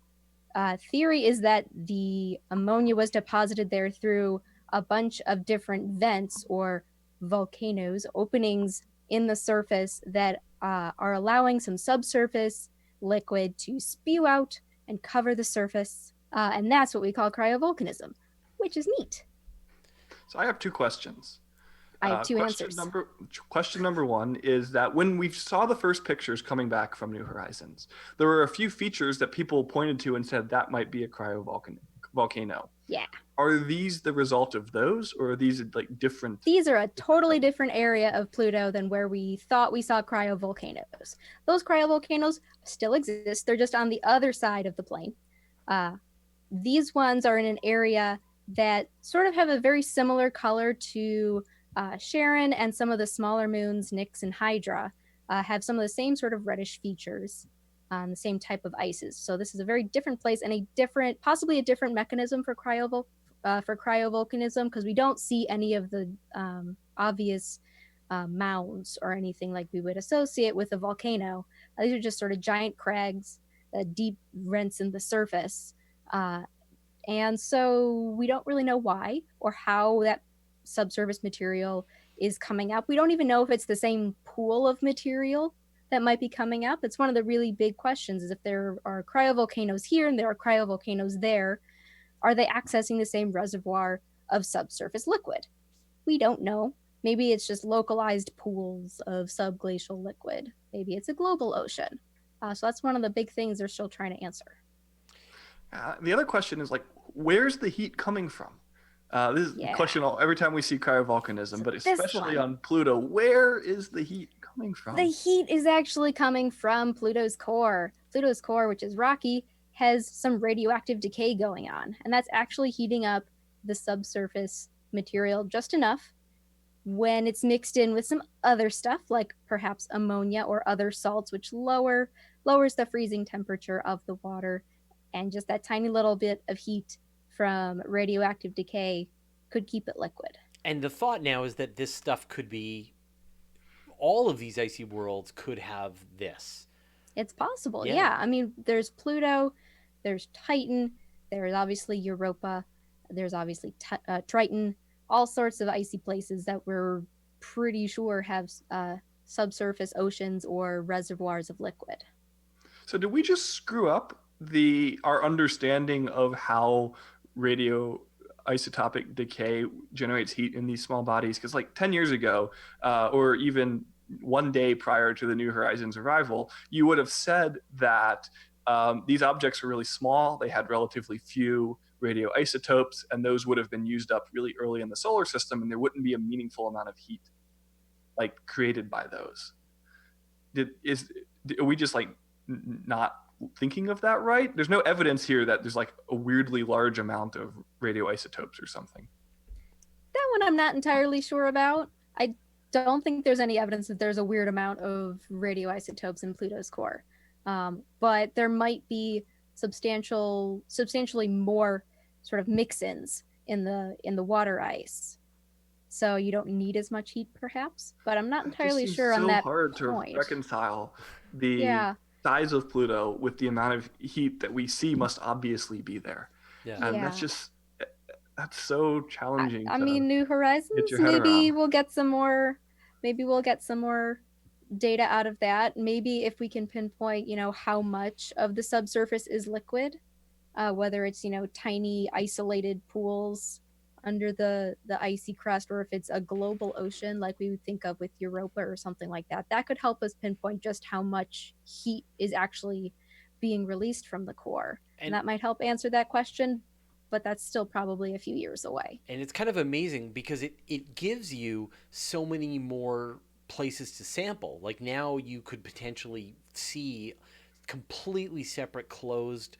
S1: theory is that the ammonia was deposited there through a bunch of different vents or volcanoes, openings in the surface that are allowing some subsurface liquid to spew out and cover the surface. And that's what we call cryovolcanism, which is neat.
S3: So I have two questions.
S1: I have two answers.
S3: Question number one is that when we saw the first pictures coming back from New Horizons, there were a few features that people pointed to and said that might be a cryovolcano.
S1: Yeah.
S3: Are these the result of those, or are these like different?
S1: These are a totally different area of Pluto than where we thought we saw cryovolcanoes. Those cryovolcanoes still exist. They're just on the other side of the plane. These ones are in an area that sort of have a very similar color to Charon, and some of the smaller moons, Nix and Hydra, have some of the same sort of reddish features, the same type of ices. So this is a very different place and possibly a different mechanism for cryovolcanism, because we don't see any of the obvious mounds or anything like we would associate with a volcano. These are just sort of giant crags, deep rents in the surface. And so we don't really know why or how that subsurface material is coming up. We don't even know if it's the same pool of material that might be coming up. It's one of the really big questions, is if there are cryovolcanoes here and there are cryovolcanoes there, are they accessing the same reservoir of subsurface liquid? We don't know. Maybe it's just localized pools of subglacial liquid. Maybe it's a global ocean. So that's one of the big things they're still trying to answer.
S3: The other question is, like, where's the heat coming from? This is a question every time we see cryovolcanism, but especially on Pluto, where is the heat coming from?
S1: The heat is actually coming from Pluto's core. Pluto's core, which is rocky, has some radioactive decay going on, and that's actually heating up the subsurface material just enough. When it's mixed in with some other stuff, like perhaps ammonia or other salts, which lowers the freezing temperature of the water, and just that tiny little bit of heat from radioactive decay could keep it liquid.
S2: And the thought now is that this stuff could be, all of these icy worlds could have this.
S1: It's possible, yeah. I mean, there's Pluto, there's Titan, there's obviously Europa, there's obviously Triton, all sorts of icy places that we're pretty sure have subsurface oceans or reservoirs of liquid.
S3: So did we just screw up our understanding of how radioisotopic decay generates heat in these small bodies? Because like 10 years ago, or even one day prior to the New Horizons arrival, you would have said that these objects are really small, they had relatively few radioisotopes, and those would have been used up really early in the solar system, and there wouldn't be a meaningful amount of heat like created by those. Are we just like not thinking of that right? There's no evidence here that there's like a weirdly large amount of radioisotopes or something.
S1: That one I'm not entirely sure about. I don't think there's any evidence that there's a weird amount of radioisotopes in Pluto's core. But there might be substantially more sort of mix-ins in the water ice, so you don't need as much heat perhaps, but I'm not entirely sure on that
S3: hard to
S1: point.
S3: Reconcile the size of Pluto with the amount of heat that we see must obviously be there. And that's so challenging.
S1: I mean, New Horizons, maybe we'll get some more data out of that. Maybe if we can pinpoint, how much of the subsurface is liquid, whether it's, tiny isolated pools under the icy crust, or if it's a global ocean like we would think of with Europa or something like that. That could help us pinpoint just how much heat is actually being released from the core. And that might help answer that question, but that's still probably a few years away.
S2: And it's kind of amazing because it gives you so many more places to sample. Like now you could potentially see completely separate closed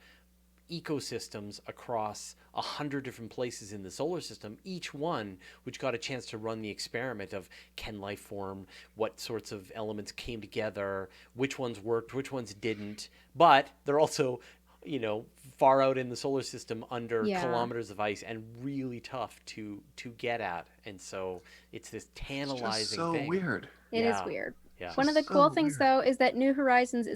S2: ecosystems across 100 different places in the solar system, each one which got a chance to run the experiment of can life form, what sorts of elements came together, which ones worked, which ones didn't. But they're also, far out in the solar system under kilometers of ice and really tough to get at. And so it's this tantalizing thing.
S3: It's so weird.
S1: It is weird.
S2: Yeah.
S1: One of the cool things, though, is that New Horizons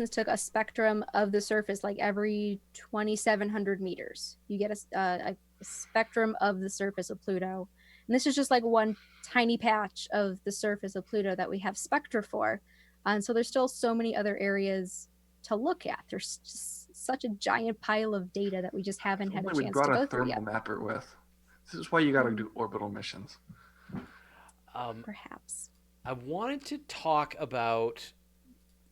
S1: took a spectrum of the surface like every 2,700 meters. You get a spectrum of the surface of Pluto. And this is just like one tiny patch of the surface of Pluto that we have spectra for. And so there's still so many other areas to look at. There's just such a giant pile of data that we just haven't had a chance to go through yet.
S3: We brought a thermal mapper with. This is why you got to do orbital missions.
S1: Perhaps.
S2: I wanted to talk about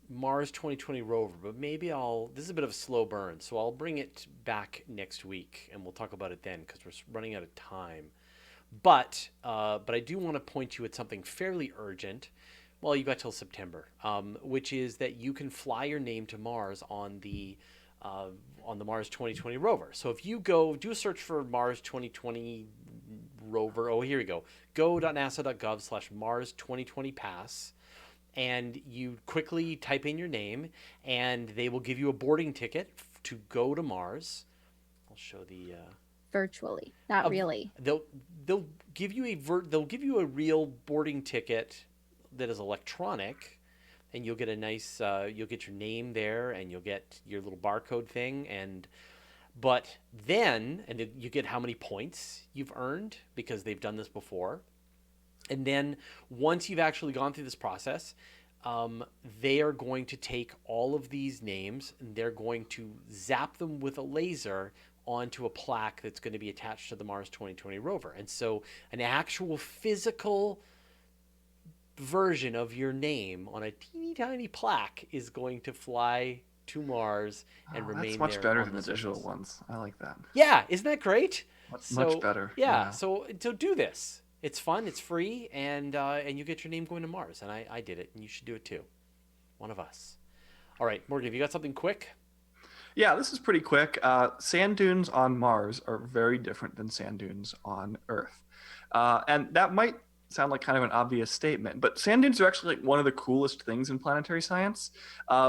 S2: Mars 2020 rover, but maybe this is a bit of a slow burn, so I'll bring it back next week and we'll talk about it then because we're running out of time. But I do want to point you at something fairly urgent. Well, you got till September, which is that you can fly your name to Mars on the Mars 2020 rover. So if you do a search for Mars 2020 rover, here we go. Go.nasa.gov/Mars 2020 pass, and you quickly type in your name, and they will give you a boarding ticket to go to Mars. I'll show the
S1: virtually, not really.
S2: They'll give you a real boarding ticket that is electronic, and you'll get a nice you'll get your name there, and you'll get your little barcode thing, but then you get how many points you've earned because they've done this before. And then once you've actually gone through this process, they are going to take all of these names and they're going to zap them with a laser onto a plaque that's going to be attached to the Mars 2020 rover. And so an actual physical version of your name on a teeny tiny plaque is going to fly to Mars and remain there.
S3: That's much better than the digital ones. I like that.
S2: Yeah, isn't that great?
S3: Much better.
S2: Yeah, so do this. It's fun, it's free, and you get your name going to Mars. And I did it, and you should do it too. One of us. All right, Morgan, have you got something quick?
S3: Yeah, this is pretty quick. Sand dunes on Mars are very different than sand dunes on Earth. And that might sound like kind of an obvious statement, but sand dunes are actually like one of the coolest things in planetary science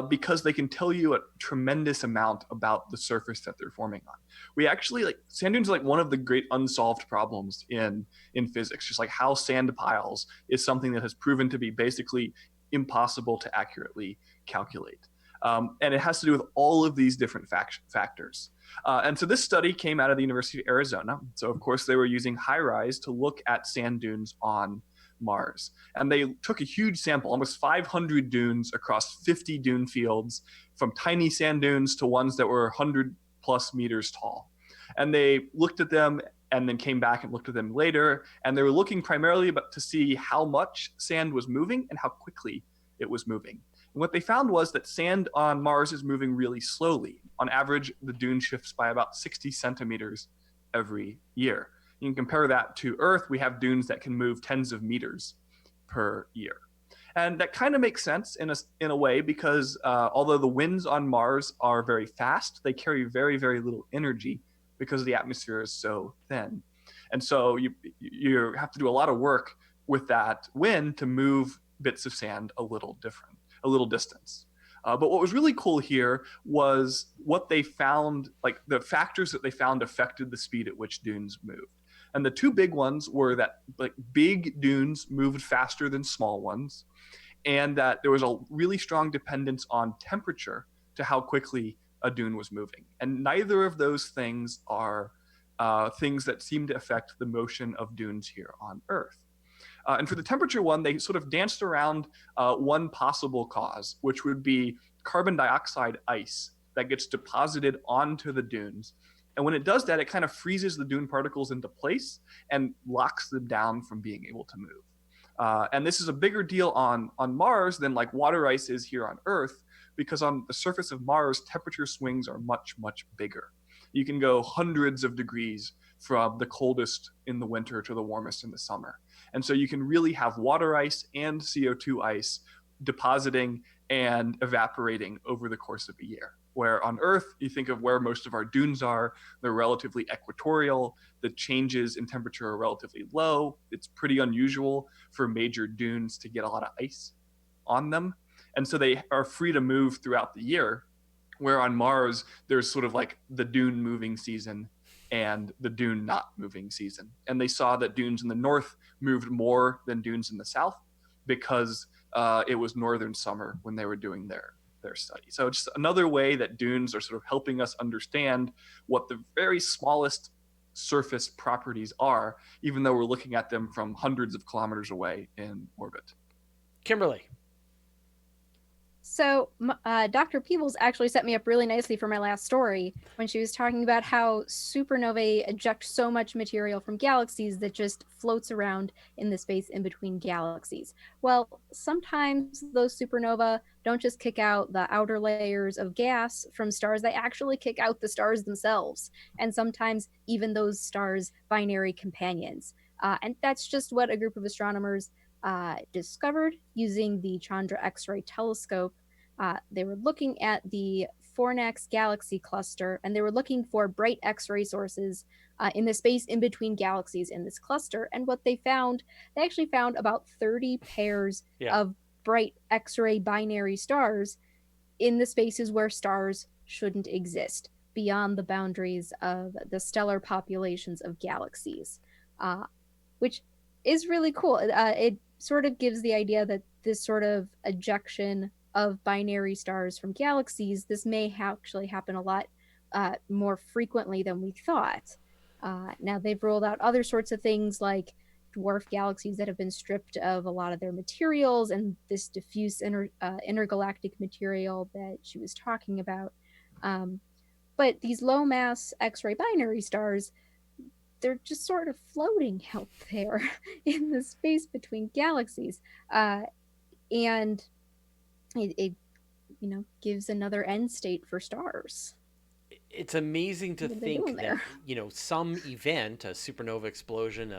S3: because they can tell you a tremendous amount about the surface that they're forming on. We actually like sand dunes are like one of the great unsolved problems in physics, just like how sand piles is something that has proven to be basically impossible to accurately calculate. And it has to do with all of these different factors. And so this study came out of the University of Arizona. So of course they were using HiRISE to look at sand dunes on Mars. And they took a huge sample, almost 500 dunes across 50 dune fields, from tiny sand dunes to ones that were 100 plus meters tall. And they looked at them and then came back and looked at them later. And they were looking primarily to see how much sand was moving and how quickly it was moving. And what they found was that sand on Mars is moving really slowly. On average, the dune shifts by about 60 centimeters every year. You can compare that to Earth. We have dunes that can move tens of meters per year. And that kind of makes sense in a way because although the winds on Mars are very fast, they carry very, very little energy because the atmosphere is so thin. And so you have to do a lot of work with that wind to move bits of sand a little distance. But what was really cool here was what they found, like the factors that they found affected the speed at which dunes moved. And the two big ones were that like big dunes moved faster than small ones, and that there was a really strong dependence on temperature to how quickly a dune was moving. And neither of those things are things that seem to affect the motion of dunes here on Earth. And for the temperature one, they sort of danced around one possible cause, which would be carbon dioxide ice that gets deposited onto the dunes. And when it does that, it kind of freezes the dune particles into place and locks them down from being able to move. And this is a bigger deal on Mars than like water ice is here on Earth, because on the surface of Mars, temperature swings are much, much bigger. You can go hundreds of degrees from the coldest in the winter to the warmest in the summer. And so you can really have water ice and CO2 ice depositing and evaporating over the course of a year. Where on Earth, you think of where most of our dunes are, they're relatively equatorial. The changes in temperature are relatively low. It's pretty unusual for major dunes to get a lot of ice on them. And so they are free to move throughout the year, where on Mars, there's sort of like the dune moving season and the dune not moving season. And they saw that dunes in the north moved more than dunes in the south because it was northern summer when they were doing their study. So just another way that dunes are sort of helping us understand what the very smallest surface properties are, even though we're looking at them from hundreds of kilometers away in orbit.
S2: Kimberly.
S1: So Dr. Peeples actually set me up really nicely for my last story when she was talking about how supernovae eject so much material from galaxies that just floats around in the space in between galaxies. Well, sometimes those supernova don't just kick out the outer layers of gas from stars, they actually kick out the stars themselves, and sometimes even those stars' binary companions. And that's just what a group of astronomers discovered using the Chandra X-ray telescope. They were looking at the Fornax galaxy cluster, and they were looking for bright X-ray sources in the space in between galaxies in this cluster. And what they actually found about 30 pairs of bright X-ray binary stars in the spaces where stars shouldn't exist, beyond the boundaries of the stellar populations of galaxies, which is really cool. It sort of gives the idea that this sort of ejection of binary stars from galaxies, this may actually happen a lot more frequently than we thought. Now, they've ruled out other sorts of things like dwarf galaxies that have been stripped of a lot of their materials and this diffuse intergalactic material that she was talking about. But these low mass X-ray binary stars, they're just sort of floating out there in the space between galaxies. And it gives another end state for stars.
S2: It's amazing to think that, some event, a supernova explosion,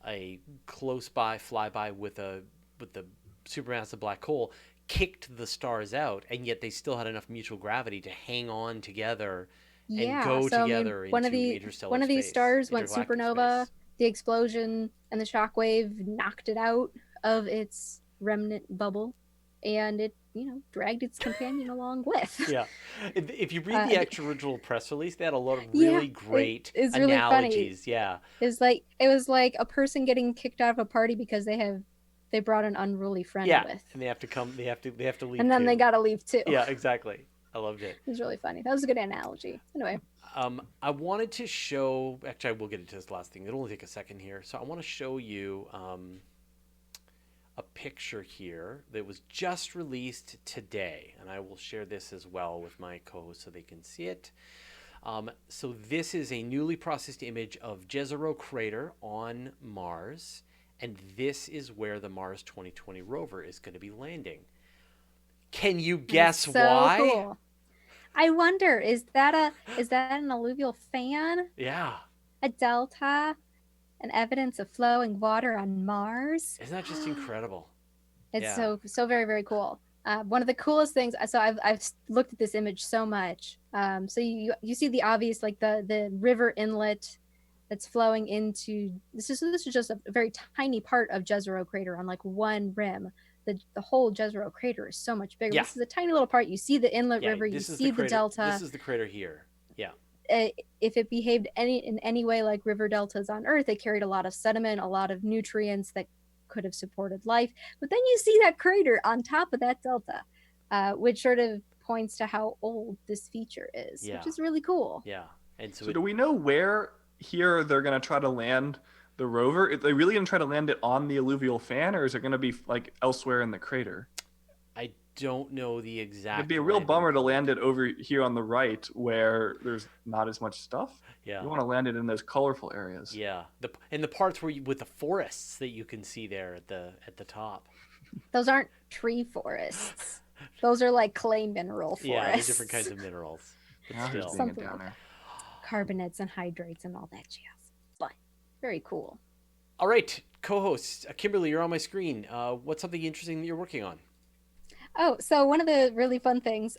S2: a close by flyby with the supermassive black hole, kicked the stars out, and yet they still had enough mutual gravity to hang on together and
S1: Yeah,
S2: go
S1: so I mean,
S2: together into interstellar
S1: one of these
S2: space,
S1: stars went
S2: intergalactic
S1: supernova.
S2: space.
S1: The explosion and the shockwave knocked it out of its remnant bubble, and it, dragged its companion along with.
S2: Yeah. If you read the actual original press release, they had a lot of
S1: Yeah,
S2: really great
S1: it's really funny.
S2: analogies. Yeah.
S1: It was like a person getting kicked out of a party because they brought an unruly friend with.
S2: And they have to leave
S1: And then
S2: too.
S1: they gotta leave too.
S2: Yeah, exactly. I loved it.
S1: It was really funny. That was a good analogy. Anyway.
S2: I wanted to show, actually I will get into this last thing. It'll only take a second here. So I want to show you a picture here that was just released today, and I will share this as well with my co-host so they can see it. So this is a newly processed image of Jezero crater on Mars, and this is where the Mars 2020 rover is going to be landing. Can you guess why?
S1: Cool. I wonder, is that an alluvial fan?
S2: Yeah.
S1: A delta? An evidence of flowing water on Mars?
S2: Isn't that just incredible?
S1: It's so very, very cool. One of the coolest things. So I've looked at this image so much. So you see the obvious, like the river inlet that's flowing into this is just a very tiny part of Jezero crater on like one rim. The whole Jezero crater is so much bigger.
S2: Yeah.
S1: This is a tiny little part. You see the inlet river. You see the delta.
S2: This is the crater here. Yeah.
S1: If it behaved in any way like river deltas on Earth, it carried a lot of sediment, a lot of nutrients that could have supported life. But then you see that crater on top of that delta, which sort of points to how old this feature is, which is really cool.
S2: Yeah. And
S3: so do we know where here they're going to try to land the rover? Are they really going to try to land it on the alluvial fan, or is it going to be like elsewhere in the crater?
S2: I don't know the exact.
S3: It'd be a real bummer to land it over here on the right where there's not as much stuff.
S2: Yeah.
S3: You want to land it in those colorful areas.
S2: Yeah. The parts where with the forests that you can see there at the top.
S1: Those aren't tree forests. Those are like clay mineral forests.
S2: Yeah, they're different kinds of minerals. But still.
S1: Something down there. Carbonates and hydrates and all that jazz. But very cool.
S2: All right, co-host Kimberly, you're on my screen. What's something interesting that you're working on?
S1: Oh, so one of the really fun things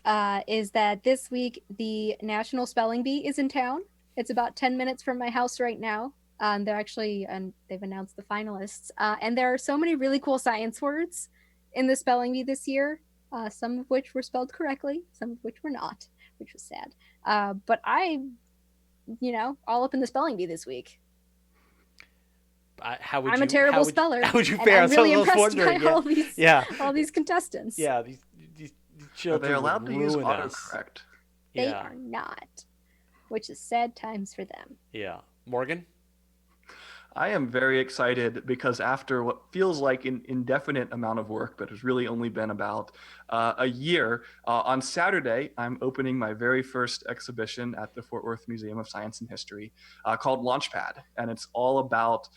S1: is that this week the National Spelling Bee is in town. It's about 10 minutes from my house right now. They've announced the finalists. And there are so many really cool science words in the Spelling Bee this year, some of which were spelled correctly, some of which were not, which was sad. But all up in the Spelling Bee this week. I'm a terrible speller.
S2: How would you fare?
S1: I'm really impressed by all these contestants.
S2: Yeah, these children.
S3: Are they allowed to use
S2: autocorrect?
S3: autocorrect?
S1: They are not, which is sad times for them.
S2: Yeah. Morgan?
S3: I am very excited because after what feels like an indefinite amount of work, but has really only been about a year, on Saturday, I'm opening my very first exhibition at the Fort Worth Museum of Science and History called Launchpad. And it's all about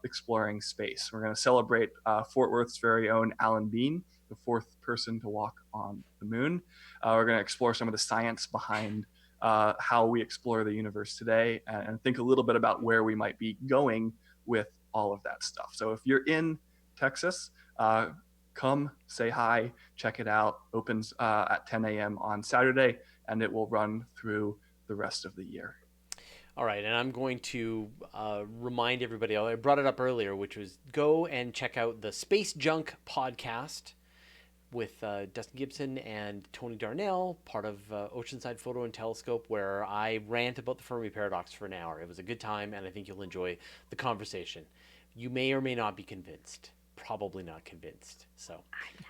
S3: exploring space. We're going to celebrate Fort Worth's very own Alan Bean, the fourth person to walk on the moon. We're going to explore some of the science behind how we explore the universe today and think a little bit about where we might be going with all of that stuff. So if you're in Texas, come say hi, check it out. Opens at 10 a.m. on Saturday, and it will run through the rest of the year.
S2: All right, and I'm going to remind everybody, I brought it up earlier, which was go and check out the Space Junk podcast with Dustin Gibson and Tony Darnell, part of Oceanside Photo and Telescope, where I rant about the Fermi paradox for an hour. It was a good time, and I think you'll enjoy the conversation. You may or may not be convinced. Probably not convinced. So
S1: I'm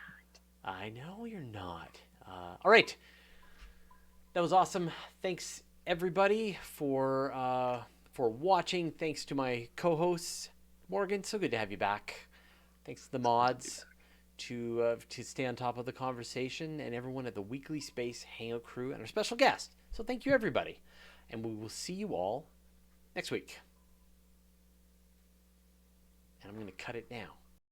S1: not.
S2: I know you're not. All right. That was awesome. Thanks, everybody, for watching. Thanks to my co-hosts. Morgan, so good to have you back. Thanks to the mods. To stay on top of the conversation, and everyone at the Weekly Space Hangout crew and our special guest. So thank you, everybody. And we will see you all next week. And I'm going to cut it now.